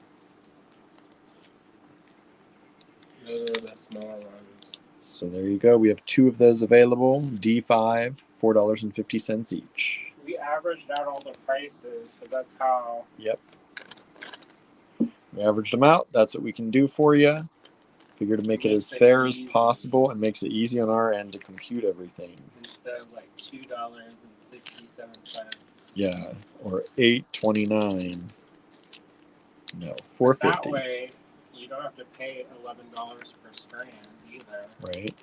those are the smaller ones. So there you go. We have 2 of those available. D5, $4.50 each. We averaged out all the prices, so that's how. Yep. We averaged them out. That's what we can do for you. Figure to make it as fair as possible and makes it easy on our end to compute everything. Instead of like $2.67. Yeah, or $8.29. No, $4.50. That way, you don't have to pay $11 per strand either. Right.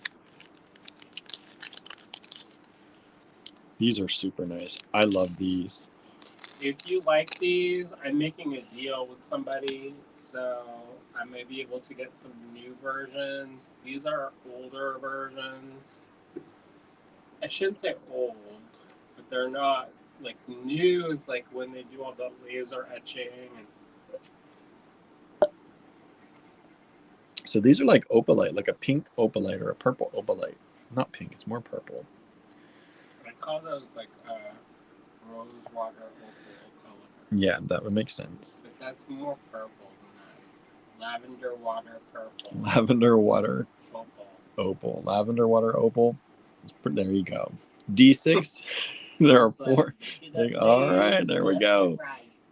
These are super nice. I love these. If you like these, I'm making a deal with somebody, so I may be able to get some new versions. These are older versions. I shouldn't say old, but they're not like new. It's like when they do all the laser etching. So these are like opalite, like a pink opalite or a purple opalite. Not pink, it's more purple. I call those like rose water opal color. Yeah, that would make sense. But that's more purple than that. Lavender water purple. Lavender water opal. Lavender water opal. There you go. D6. There are 4. All right, there we go.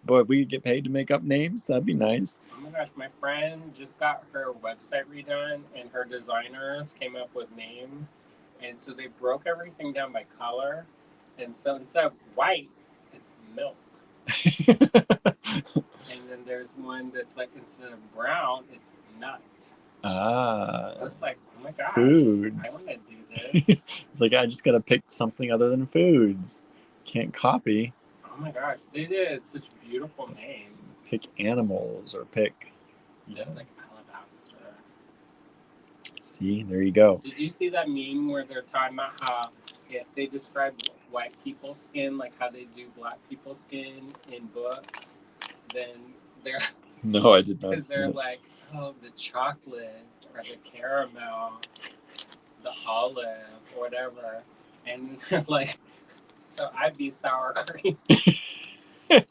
Boy, if we could get paid to make up names, that'd be nice. Oh my gosh, my friend just got her website redone, and her designers came up with names. And so they broke everything down by color. And so instead of white, it's milk. And then there's one that's like instead of brown, it's nut. Ah. I was like, oh my gosh, foods. I want to do this. It's like I just gotta pick something other than foods. Can't copy. Oh my gosh, they did such beautiful names. Pick animals or pick. Yeah. Like alabaster. See, there you go. Did you see that meme where they're talking about how if they describe white people's skin like how they do black people's skin in books, then they're no, I did not. Because they're like, oh, the chocolate or the caramel, the olive, or whatever, and they're like, so I'd be sour cream. They're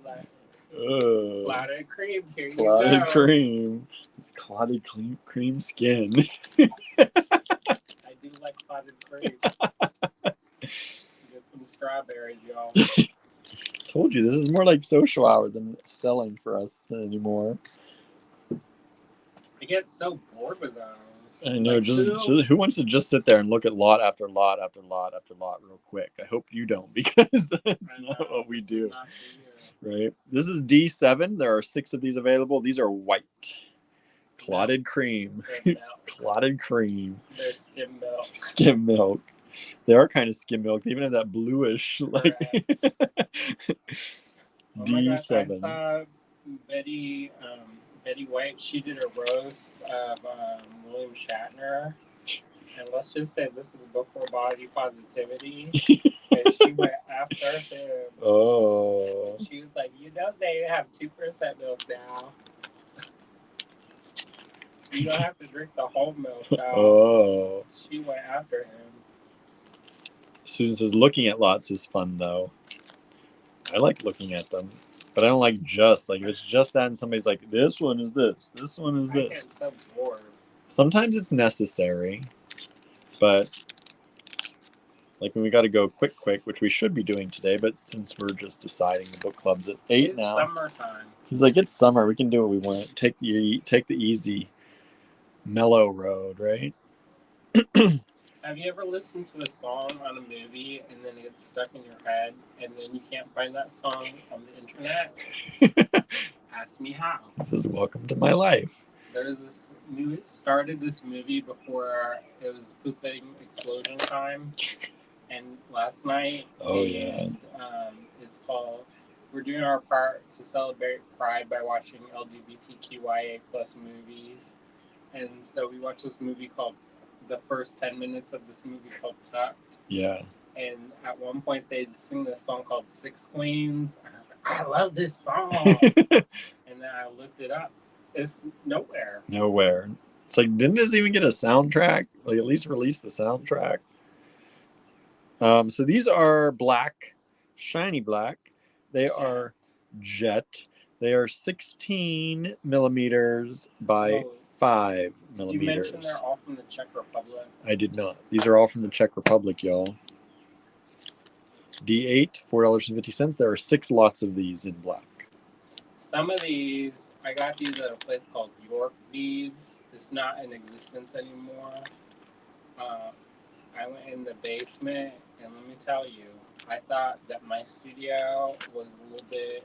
like, clotted cream. Here you go. Clotted cream. It's clotted cream skin. I do like clotted cream. Get some strawberries, y'all. Told you, this is more like social hour than selling for us anymore. I get so bored with those. I know. Like, just who wants to just sit there and look at lot after lot after lot after lot real quick? I hope you don't, because that's not what we do. Right. This is D7. There are 6 of these available. These are white. Clotted cream. Clotted cream. They're skim milk. Skim milk. They are kind of skim milk. They even have that bluish like D7. I saw Betty White. She did a roast of William Shatner, and let's just say this is before body positivity. And she went after him. Oh. And she was like, they have 2% milk now. You don't have to drink the whole milk now. Oh. She went after him. Susan says looking at lots is fun though. I like looking at them, but I don't like just like if it's just that and somebody's like, this one is this one is this. I get so bored. Sometimes it's necessary, but like when we got to go quick, which we should be doing today, but since we're just deciding the book club's at 8 now. It's summertime. He's like, it's summer. We can do what we want. Take the easy, mellow road, right? Have you ever listened to a song on a movie and then it gets stuck in your head and then you can't find that song on the internet? Ask me how. This is welcome to my life. There's this started this movie before it was pooping explosion time, and last night. Oh, yeah. It's called. We're doing our part to celebrate Pride by watching LGBTQIA plus movies, and so we watched this movie called. The first 10 minutes of this movie called Tucked. Yeah. And at one point they sing this song called Six Queens. And I was like, I love this song. And then I looked it up. It's nowhere. Nowhere. It's like, didn't this even get a soundtrack? Like, at least release the soundtrack. So these are black, shiny black. They are jet. They are 16 millimeters by 5 millimeters. Did you mention they're all from the Czech Republic? I did not. These are all from the Czech Republic, y'all. D8, $4.50. There are 6 lots of these in black. Some of these, I got these at a place called York Beads. It's not in existence anymore. I went in the basement, and let me tell you, I thought that my studio was a little bit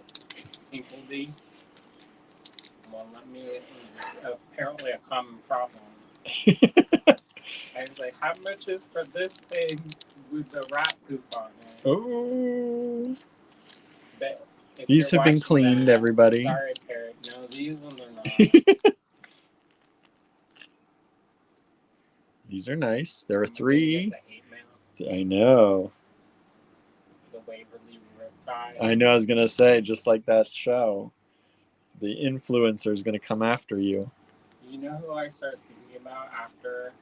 tinkledy. Well, apparently a common problem. I was like, how much is for this thing with the rat poop on it? Oh. But these have been cleaned, everybody. Sorry, Parrot. No, these ones are not. These are nice. There are 3. I know. The Waverly Riptide. I know. I was gonna say, just like that show, the influencer is gonna come after you. You know who I started thinking about after?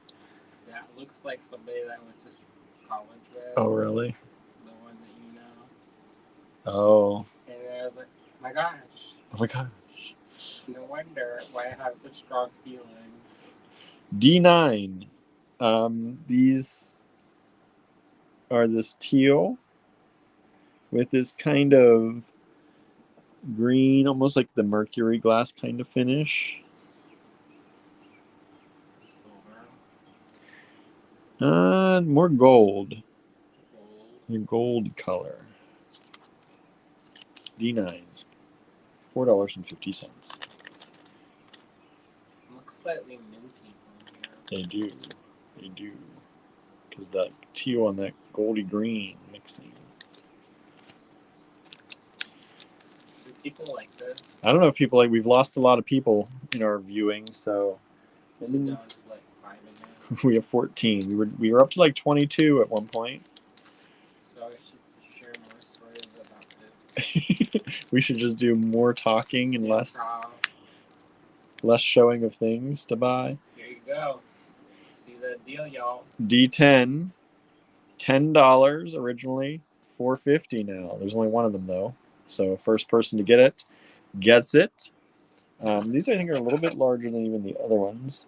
That looks like somebody that I went to college with. Oh, really? The one that you know. Oh. And I was like, oh my gosh. Oh my gosh. No wonder why I have such strong feelings. D9. These are this teal with this kind of green, almost like the mercury glass kind of finish. More gold. The gold color. D9. $4.50. Looks slightly minty from here. They do. They do. Because that teal and that goldy green mixing. Do people like this? I don't know if people like. We've lost a lot of people in our viewing, so. Down to like 5 again. We have 14. We were up to like 22 at one point. So I should share more stories about this. We should just do more talking and less showing of things to buy. Here you go. See that deal, y'all. D10, $10 originally, $4.50 now. There's only one of them though, so first person to get it gets it. These I think are a little bit larger than even the other ones.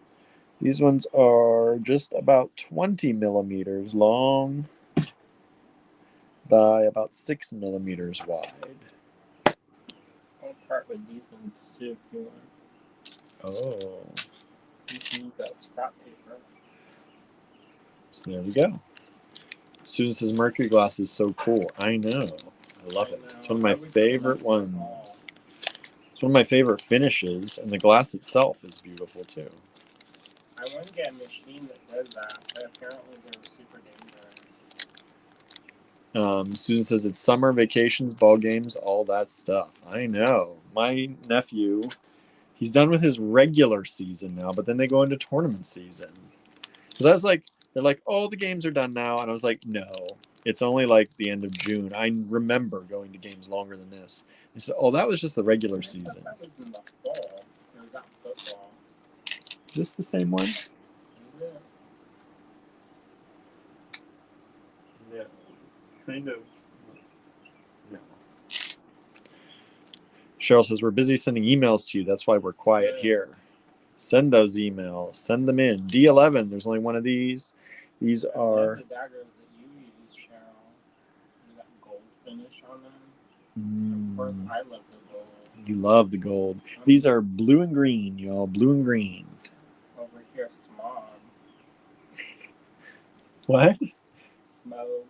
These ones are just about 20 millimeters long by about 6 millimeters wide. I'll part with these ones too if you want. Oh. You can use that scrap paper. So there we go. Susan's mercury glass is so cool. I know. I love it. It's one of my favorite ones. It's one of my favorite finishes, and the glass itself is beautiful too. I want to get a machine that does that, but apparently they're super dangerous. Susan says it's summer, vacations, ball games, all that stuff. I know. My nephew, he's done with his regular season now, but then they go into tournament season. Because I was like, they're like, oh, the games are done now. And I was like, no, it's only like the end of June. I remember going to games longer than this. He said, oh, that was just the regular season. That was in the fall. It was not football. Is this the same one? Yeah. Yeah. It's kind of... No. Cheryl says, we're busy sending emails to you. That's why we're quiet here. Send those emails. Send them in. D11, there's only one of these. These are... The daggers that you use, Cheryl. You got gold finish on them. Of course, I love the gold. You love the gold. These are blue and green, y'all. Blue and green. Over here, smog. What? Smoke.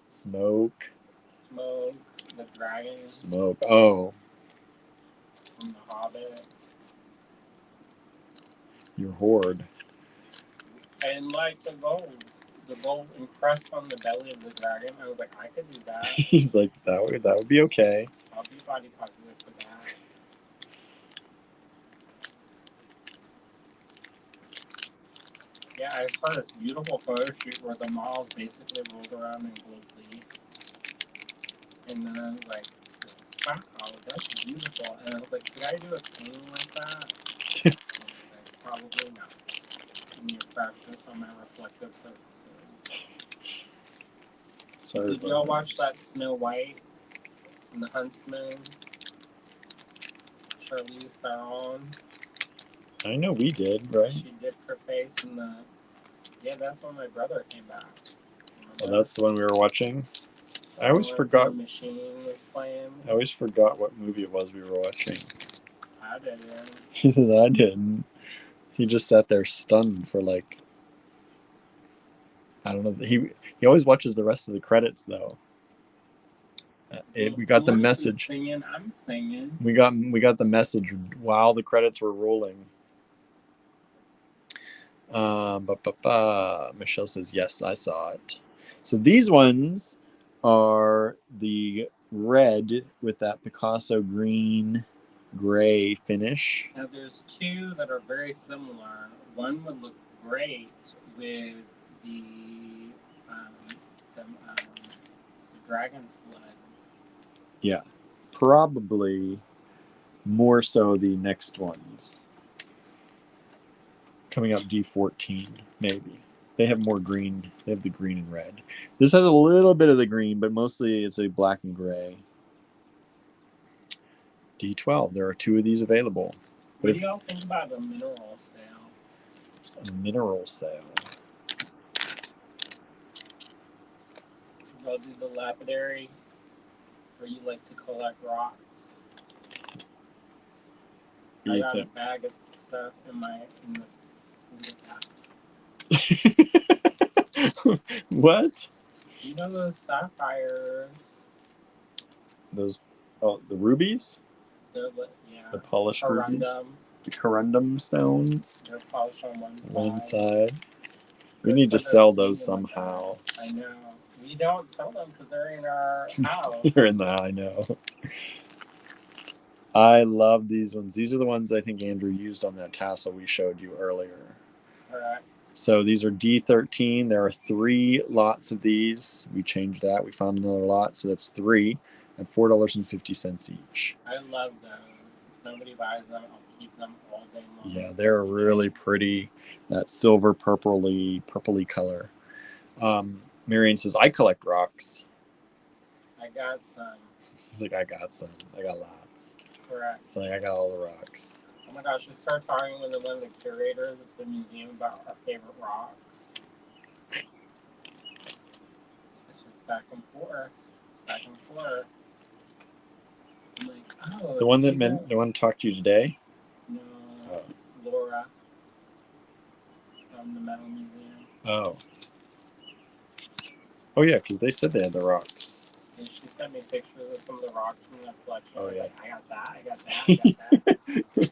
Smoke. Smoke. The dragon. Smoke. Oh. from The Hobbit. Your hoard. And like the gold encrust on the belly of the dragon. I was like, I could do that. He's like, that would be okay. I'll be body positive for that. Yeah, I saw this beautiful photo shoot where the models basically rolled around in gold leaf. And then I was like, wow, that's beautiful. And I was like, could I do a painting like that? I was like, probably not. I need to practice on my reflective surfaces. Sorry. Did y'all watch that Snow White and the Huntsman? Charlize Theron. I know we did, right? She dipped her face in the. Yeah, that's when my brother came back. Oh, that's the one we were watching. I always forgot. Machine was playing. I always forgot what movie it was we were watching. I didn't. He said I didn't. He just sat there stunned for like. I don't know. He always watches the rest of the credits though. We got the message. Singing, I'm singing. We got the message while the credits were rolling. Michelle says yes, I saw it. So these ones are the red with that Picasso green gray finish. Now there's two that are very similar. One would look great with the dragon's blood. Yeah, probably more so the next ones. Coming up D14, maybe. They have more green. They have the green and red. This has a little bit of the green, but mostly it's a black and gray. D12. There are two of these available. What do y'all think about a mineral sale? A mineral sale. Y'all do the lapidary, or you like to collect rocks? I got a bag of stuff in the What? You know those sapphires? Those, the rubies? Yeah. The polished rubies? The corundum stones? They're polished on one side. We need to sell those somehow. I know. We don't sell them because they're in our house. They're in the house, I know. I love these ones. These are the ones I think Andrew used on that tassel we showed you earlier. Correct. So these are D13. There are 3 lots of these. We changed that. We found another lot, so that's 3 at $4.50 each. I love those. If nobody buys them, I'll keep them all day long. Yeah, they're really pretty. That silver purpley color. Marion says, I collect rocks. I got some. He's like, I got some. I got lots. Correct. So like, I got all the rocks. Oh my gosh, we started talking with one of the curators at the museum about our favorite rocks. It's just back and forth. Back and forth. I'm like, oh. The one to talk to you today? No. Oh. Laura. From the Metal Museum. Oh. Oh yeah, because they said they had the rocks. And she sent me pictures of some of the rocks from that collection. Oh yeah. Like, I got that, I got that.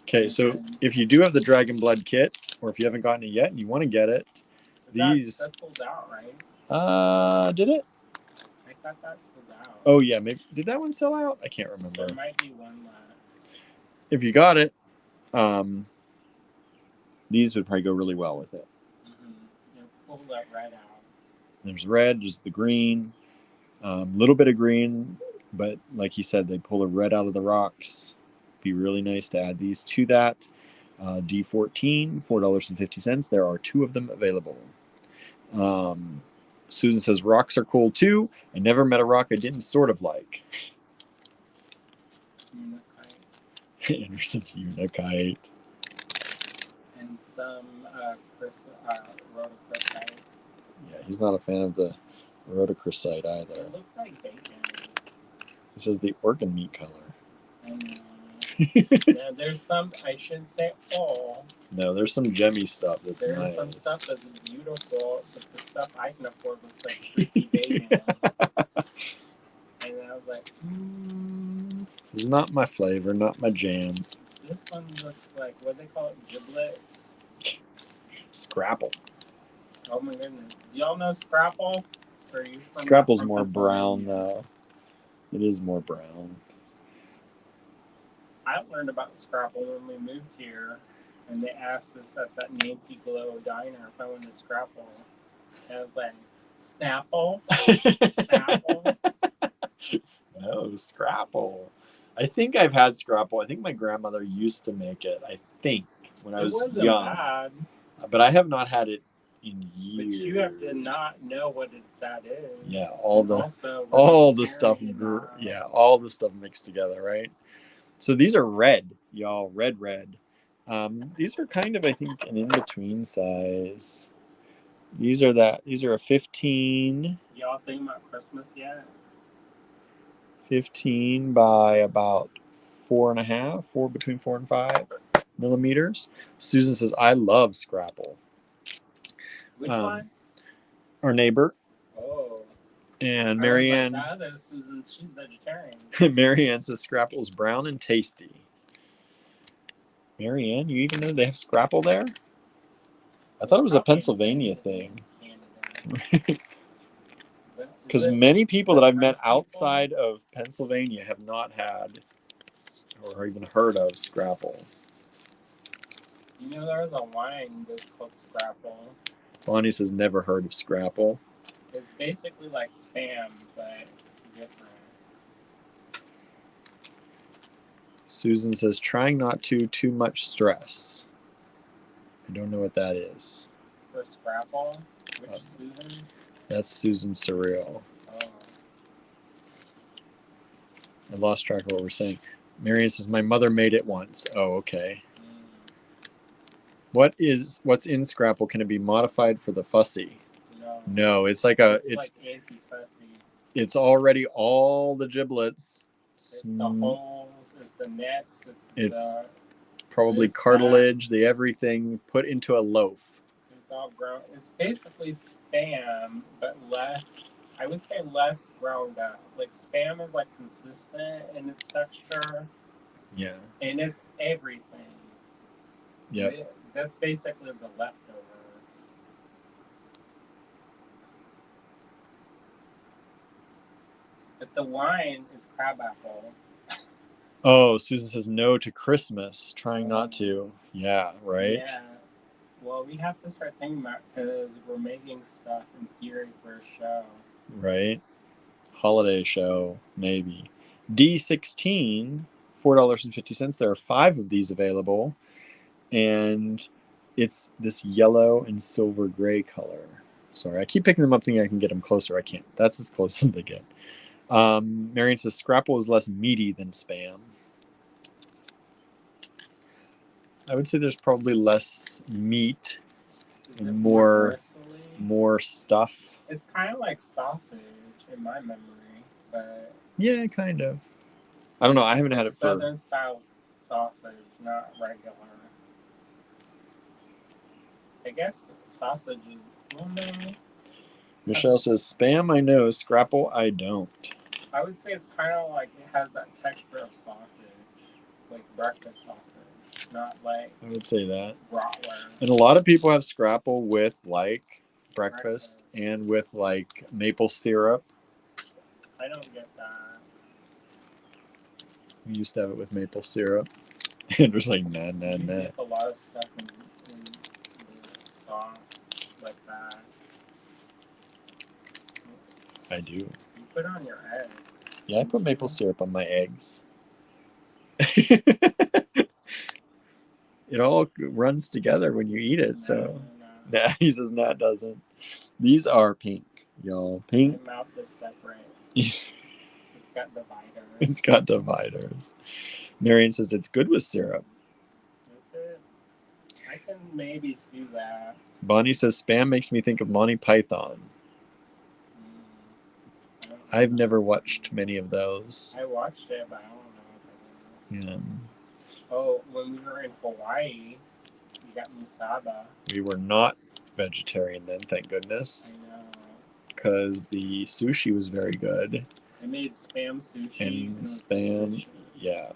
Okay, so if you do have the Dragon Blood kit, or if you haven't gotten it yet and you want to get it, these. That sold out, right? Did it? I thought that sold out. Oh yeah, maybe did that one sell out? I can't remember. There might be one left. If you got it, these would probably go really well with it. Pull that red out. There's red, there's the green, little bit of green, but like he said, they pull the red out of the rocks. Be really nice to add these to that. D14, $4.50. There are 2 of them available. Susan says rocks are cool too. I never met a rock I didn't sort of like. Unakite. Andrew says unakite. And some rhodochrosite. Yeah, he's not a fan of the rhodochrosite either. It looks like bacon. He says the organ meat color. I know. Yeah, there's some, I shouldn't say all. No, there's some gemmy stuff that's there's nice. There's some stuff that's beautiful, but the stuff I can afford looks like creepy bacon. And I was like, This is not my flavor, not my jam. This one looks like, what do they call it? Giblets? Scrapple. Oh my goodness. Do y'all know Scrapple? Or are you from Scrapple's from more brown, Pennsylvania? though. It is more brown. I learned about Scrapple when we moved here, and they asked us at that Nancy Glow diner if I wanted Scrapple. And I was like, Snapple? Snapple? No, Scrapple. I think I've had Scrapple. I think my grandmother used to make it. I think when I It was wasn't young, bad, but I have not had it in but years. you have to not know what that is. Yeah, And also all the stuff. vegetarian, not- Yeah, all the stuff mixed together, right? So these are red, y'all. Red. These are kind of, I think, an in-between size. These are a 15. Y'all think about Christmas yet? 15 by about 4.5, between 4 and 5 millimeters. Susan says, I love Scrapple. Which one? Our neighbor. Oh. And I Marianne. was like, that is Susan, she's vegetarian. Marianne says Scrapple is brown and tasty. Marianne, you even know they have Scrapple there? I thought it was a Pennsylvania thing. Because many people that I've met outside of Pennsylvania have not had or even heard of Scrapple. You know, there's a wine that's called Scrapple. Bonnie says never heard of Scrapple. It's basically like Spam, but different. Susan says trying not too much stress. I don't know what that is. For Scrapple? Which Susan? That's Susan Surreal. Oh. I lost track of what we're saying. Marion says my mother made it once. Oh, okay. What's in Scrapple? Can it be modified for the fussy? No, it's like like anti-fussy. It's already all the giblets. It's the holes, it's the necks, it's probably cartilage, the everything put into a loaf. It's all ground. It's basically Spam, but less. I would say less ground up. Like Spam is like consistent in its texture. Yeah. And it's everything. Yeah. That's basically the leftovers. But the wine is crabapple. Oh, Susan says no to Christmas. Trying not to. Yeah, right? Yeah. Well, we have to start thinking about it because we're making stuff in theory for a show. Right? Holiday show, maybe. D16, $4.50. There are 5 of these available. And it's this yellow and silver gray color. Sorry, I keep picking them up thinking I can get them closer. I can't. That's as close as I get. Marion says Scrapple is less meaty than Spam. I would say there's probably less meat and more stuff. It's kind of like sausage in my memory, but yeah, kind of. I don't know. I haven't had it for Southern style sausage, not regular. I guess sausage is well, no. Michelle says Spam I know, Scrapple I don't. I would say it's kind of like it has that texture of sausage, like breakfast sausage. Not like I would say that. bratwurst. And a lot of people have Scrapple with like breakfast and with like maple syrup. I don't get that. We used to have it with maple syrup. Andrew's like, nah. You get a lot of stuff in the sauce like that. I do. You put on your egg. Yeah, I put maple syrup on my eggs. It all runs together when you eat it. So, nah, he says, nah, it doesn't. These are pink, y'all. Pink. My mouth is separate. It's got dividers. It's got dividers. Marion says it's good with syrup. Is it? I can maybe see that. Bonnie says Spam makes me think of Monty Python. I've never watched many of those. I watched it, but I don't know. Yeah. Oh, when we were in Hawaii, we got musaba. We were not vegetarian then, thank goodness. I know. Because the sushi was very good. I made Spam sushi. And Spam. Yeah.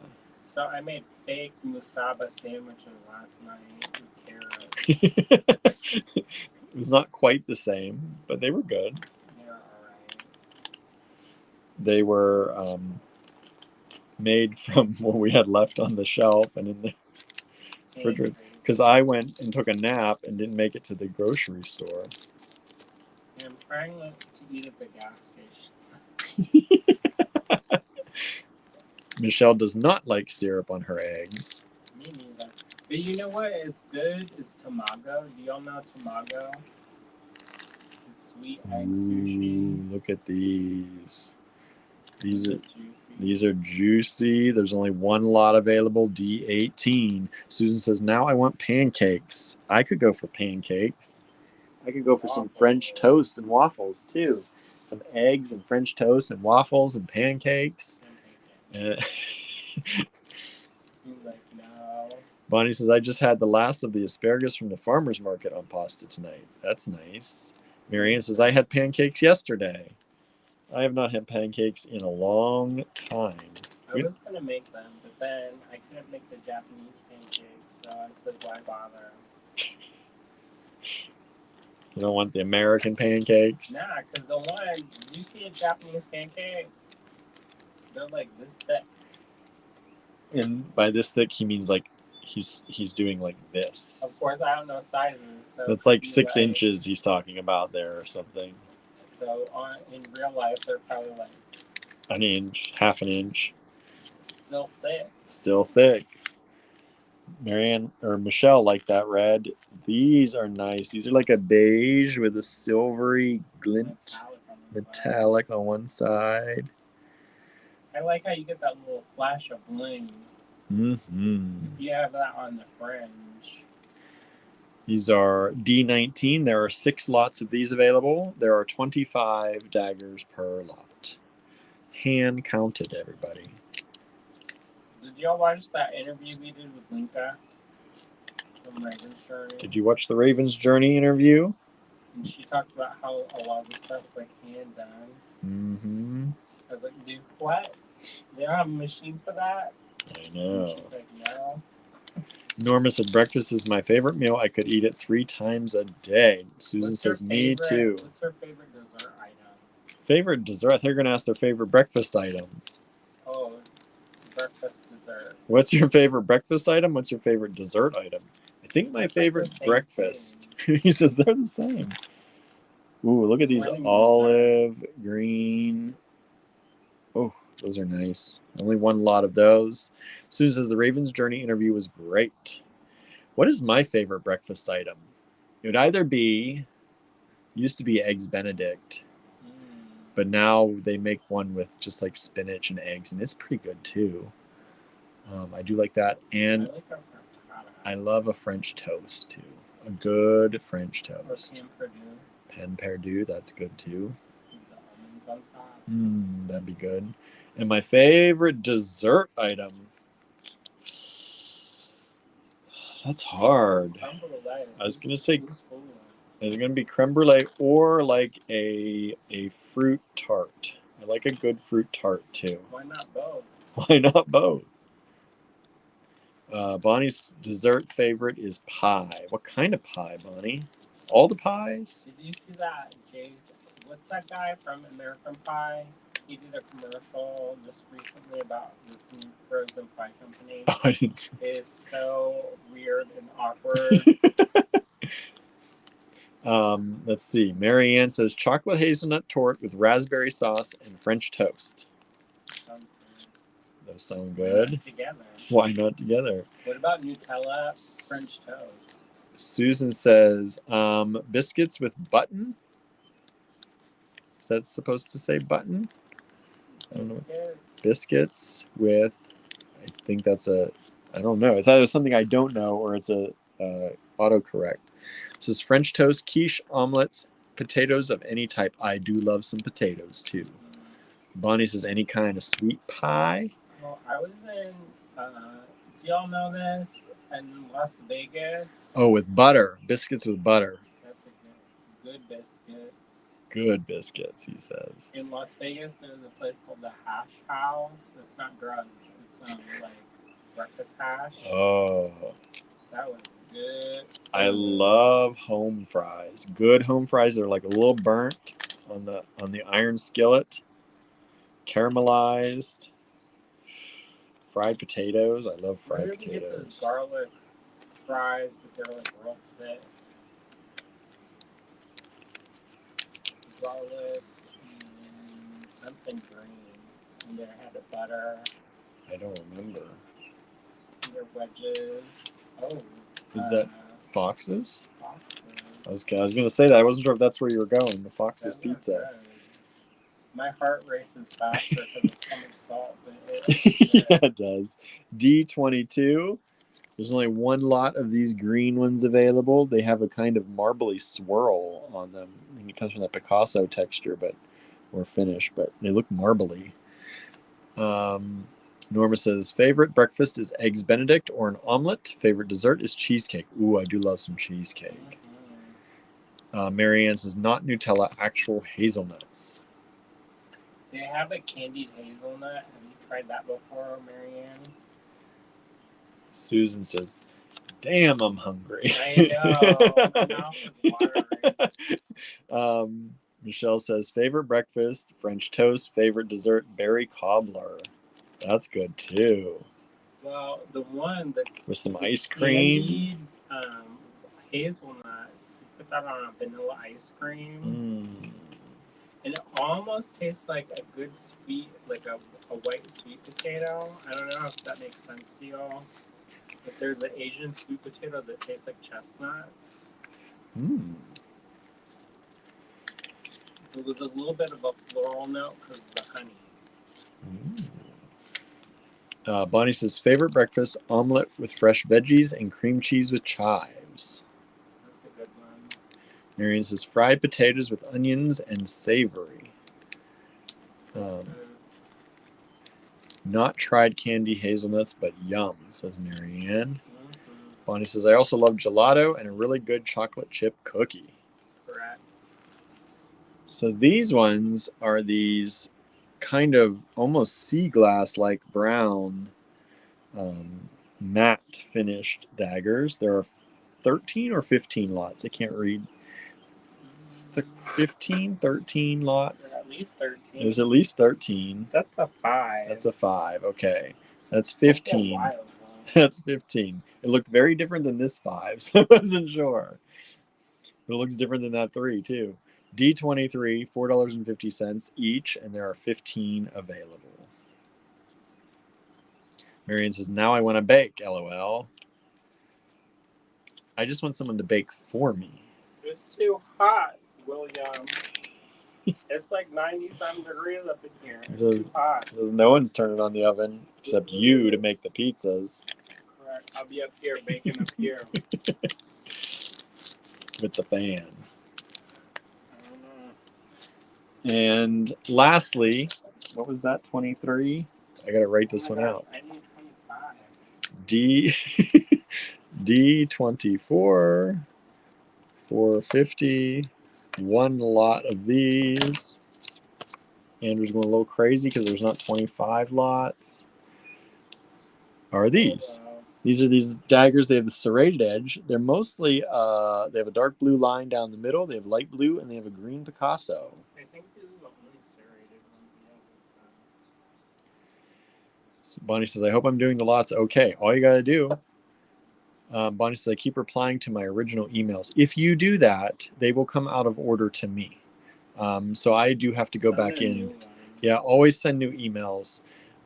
So I made fake musaba sandwiches last night with carrots. It was not quite the same, but they were good. They're alright. They were made from what we had left on the shelf and in the refrigerator. Because I went and took a nap and didn't make it to the grocery store. I'm trying to eat at the gas station. Michelle does not like syrup on her eggs. Me neither. But you know what is good is tamago. Do y'all know tamago? It's sweet egg sushi. Ooh, look at these. These are juicy. These are juicy. There's only one lot available, D18. Susan says, now I want pancakes. I could go for pancakes. I could go for some French toast and waffles, too. Some eggs and French toast and waffles and pancakes. He's like, no. Bonnie says, I just had the last of the asparagus from the farmer's market on pasta tonight. That's nice. Marianne says, I had pancakes yesterday. I have not had pancakes in a long time. I was going to make them, but then I couldn't make the Japanese pancakes, so I said, why bother? You don't want the American pancakes? Nah, because the one, you see a Japanese pancake? They're like this thick. And by this thick, he means like he's doing like this. Of course, I don't know sizes. So that's like 6 inches he's talking about there or something. So in real life, they're probably like an inch, half an inch. Still thick. Still thick. Marianne or Michelle like that red. These are nice. These are like a beige with a silvery glint, metallic on one side. I like how you get that little flash of bling. Mm-hmm. You have that on the fringe. These are D19. There are 6 lots of these available. There are 25 daggers per lot. Hand counted, everybody. Did y'all watch that interview we did with Linka from Raven's Journey? Did you watch the Raven's Journey interview? And she talked about how a lot of the stuff is like hand done. Mm-hmm. I was like, dude, what? They don't have a machine for that? I know. And she's like, no. Norma said, breakfast is my favorite meal. I could eat it 3 times a day. Susan says, me too. What's her favorite dessert item? Favorite dessert? I think you're going to ask their favorite breakfast item. Oh, breakfast dessert. What's your favorite breakfast item? What's your favorite dessert item? I think my favorite breakfast. He says they're the same. Ooh, look at these olive green. Oh, those are nice. Only 1 lot of those. Susan says the Raven's Journey interview was great. What is my favorite breakfast item? It would either be, used to be Eggs Benedict, but now they make one with just like spinach and eggs, and it's pretty good too. I do like that, and I love a French toast too. A good French toast. Pen Perdue, that's good too. That'd be good. And my favorite dessert item. That's hard. I was gonna say it's gonna be creme brulee or like a fruit tart. I like a good fruit tart too. Why not both? Why not both? Bonnie's dessert favorite is pie. What kind of pie, Bonnie? All the pies? Did you see that, Jay? What's that guy from American Pie? He did a commercial just recently about this new frozen pie company. Oh, I didn't. It's so weird and awkward. Let's see. Marianne says chocolate hazelnut torte with raspberry sauce and French toast. Those sound good. Why not together? What about Nutella French toast? Susan says biscuits with button. Is that supposed to say button? I don't know. Biscuits with, I think that's a, I don't know. It's either something I don't know or it's a autocorrect. It says French toast, quiche, omelets, potatoes of any type. I do love some potatoes too. Bonnie says any kind of sweet pie. Well, I was in, do y'all know this? In Las Vegas. Oh, with butter. Biscuits with butter. That's a good biscuits. Good biscuits, he says. In Las Vegas, there's a place called the Hash House. It's not drugs. It's like breakfast hash. Oh, That was good. I love home fries. Good home fries. They're like a little burnt on the iron skillet. Caramelized. Fried potatoes. I love fried Where did we get those potatoes. garlic fries, but they're like real thick? Garlic and something green. And then I had the butter. I don't remember. And their wedges. Oh. Is that Fox's? Fox's. I was gonna say that. I wasn't sure if that's where you were going. The Fox's Pizza. Good. My heart races faster because of so much salt, but it Yeah, it does. D22. There's only one lot of these green ones available. They have a kind of marbly swirl on them. I think it comes from that Picasso texture, or finish, but they look marbly. Norma says, favorite breakfast is Eggs Benedict or an omelet. Favorite dessert is cheesecake. Ooh, I do love some cheesecake. Marianne says, not Nutella, actual hazelnuts. They have a candied hazelnut. Have you tried that before, Marianne? Susan says, damn, I'm hungry. I know. My mouth is watering. Michelle says, favorite breakfast, French toast. Favorite dessert, berry cobbler. That's good too. Well, the one that with some ice cream. Candied, hazelnuts. You put that on a vanilla ice cream. And it almost tastes like a good sweet, like a white sweet potato. I don't know if that makes sense to y'all. But there's an Asian sweet potato that tastes like chestnuts. With a little bit of a floral note because of the honey. Bonnie says, favorite breakfast, omelet with fresh veggies and cream cheese with chives. That's a good one. Marion says, fried potatoes with onions and savory. Not tried candy hazelnuts, but yum, says Marianne. Bonnie says, I also love gelato and a really good chocolate chip cookie. Correct. So these ones are these kind of almost sea glass like brown matte finished daggers. There are 13 or 15 lots. I can't read. 15, 13 lots. At least 13. There's at least 13. That's a 5. That's a 5. Okay. That's 15. That's 15. It looked very different than this 5, so I wasn't sure. But it looks different than that 3 too. D23, $4.50 each, and there are 15 available. Marianne says, now I want to bake, LOL. I just want someone to bake for me. It's too hot, William. It's like 90-some degrees up in here. It's too hot. Says no one's turning on the oven except you to make the pizzas. Correct. I'll be up here baking up here. With the fan. And lastly, what was that, 23? I got to write this one out. I need 25. D24, 450, one lot of these. Andrew's going a little crazy because there's not 25 lots. Are these? These are these daggers. They have the serrated edge. They're mostly, they have a dark blue line down the middle. They have light blue, and they have a green Picasso. I think this is the only serrated one. So Bonnie says, I hope I'm doing the lots okay. All you got to do, Bonnie says, I keep replying to my original emails. If you do that, they will come out of order to me. So I do have to go back in. Yeah, always send new emails.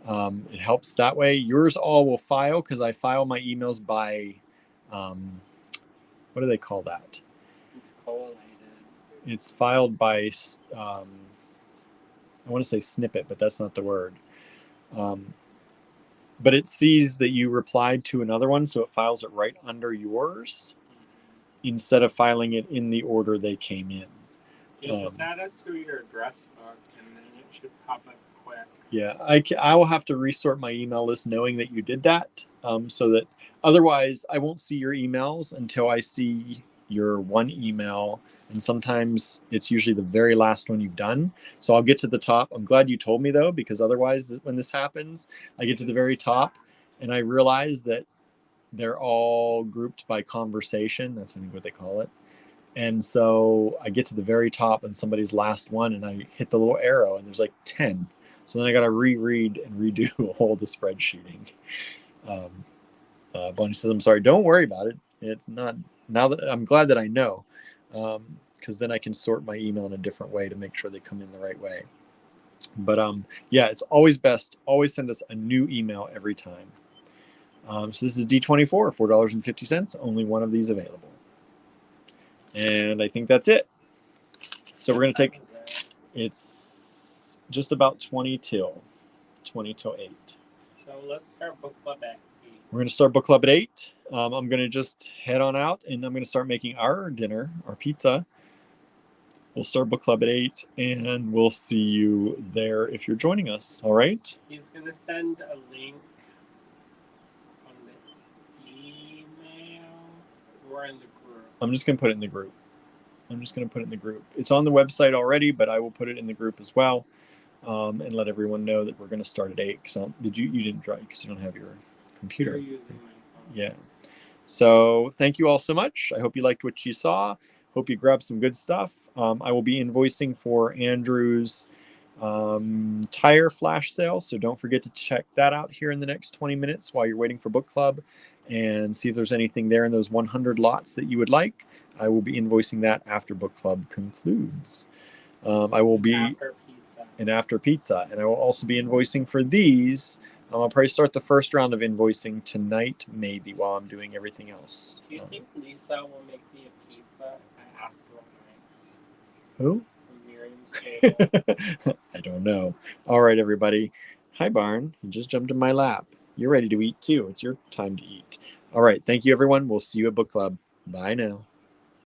It helps that way. Yours all will file because I file my emails by, what do they call that? It's collated. It's filed by, I want to say snippet, but that's not the word. But it sees that you replied to another one, so it files it right under yours instead of filing it in the order they came in. Just add us to your address book, and then it should pop up quick. Yeah, I will have to resort my email list knowing that you did that, so that otherwise I won't see your emails until I see your one email, and sometimes it's usually the very last one you've done. So I'll get to the top. I'm glad you told me though, because otherwise when this happens, I get to the very top and I realize that they're all grouped by conversation. That's I think what they call it. And so I get to the very top and somebody's last one and I hit the little arrow and there's like 10. So then I got to reread and redo all the spreadsheeting. Bonnie says, I'm sorry, don't worry about it. It's not, now that I'm glad that I know, because then I can sort my email in a different way to make sure they come in the right way. But yeah, it's always best, always send us a new email every time. So this is D24, $4.50, only one of these available. And I think that's it. So we're going to take, it's just about 20 till 8. So let's start book club at 8. We're going to start book club at 8. I'm going to just head on out and I'm going to start making our dinner, our pizza. We'll start book club at 8 and we'll see you there if you're joining us. All right? He's going to send a link on the email or in the group. I'm just going to put it in the group. It's on the website already, but I will put it in the group as well, and let everyone know that we're going to start at 8. You didn't drive because you don't have your computer. You're using my phone. Yeah. So thank you all so much. I hope you liked what you saw. Hope you grabbed some good stuff. I will be invoicing for Andrew's tire flash sale, so don't forget to check that out here in the next 20 minutes while you're waiting for book club and see if there's anything there in those 100 lots that you would like. I will be invoicing that after book club concludes. I will be after pizza, and I will also be invoicing for these. I'll probably start the first round of invoicing tonight, maybe, while I'm doing everything else. Do you think Lisa will make me a pizza? I asked her nice. Who? From Miriam's table. I don't know. All right, everybody. Hi, Barn. You just jumped in my lap. You're ready to eat, too. It's your time to eat. All right. Thank you, everyone. We'll see you at book club. Bye now.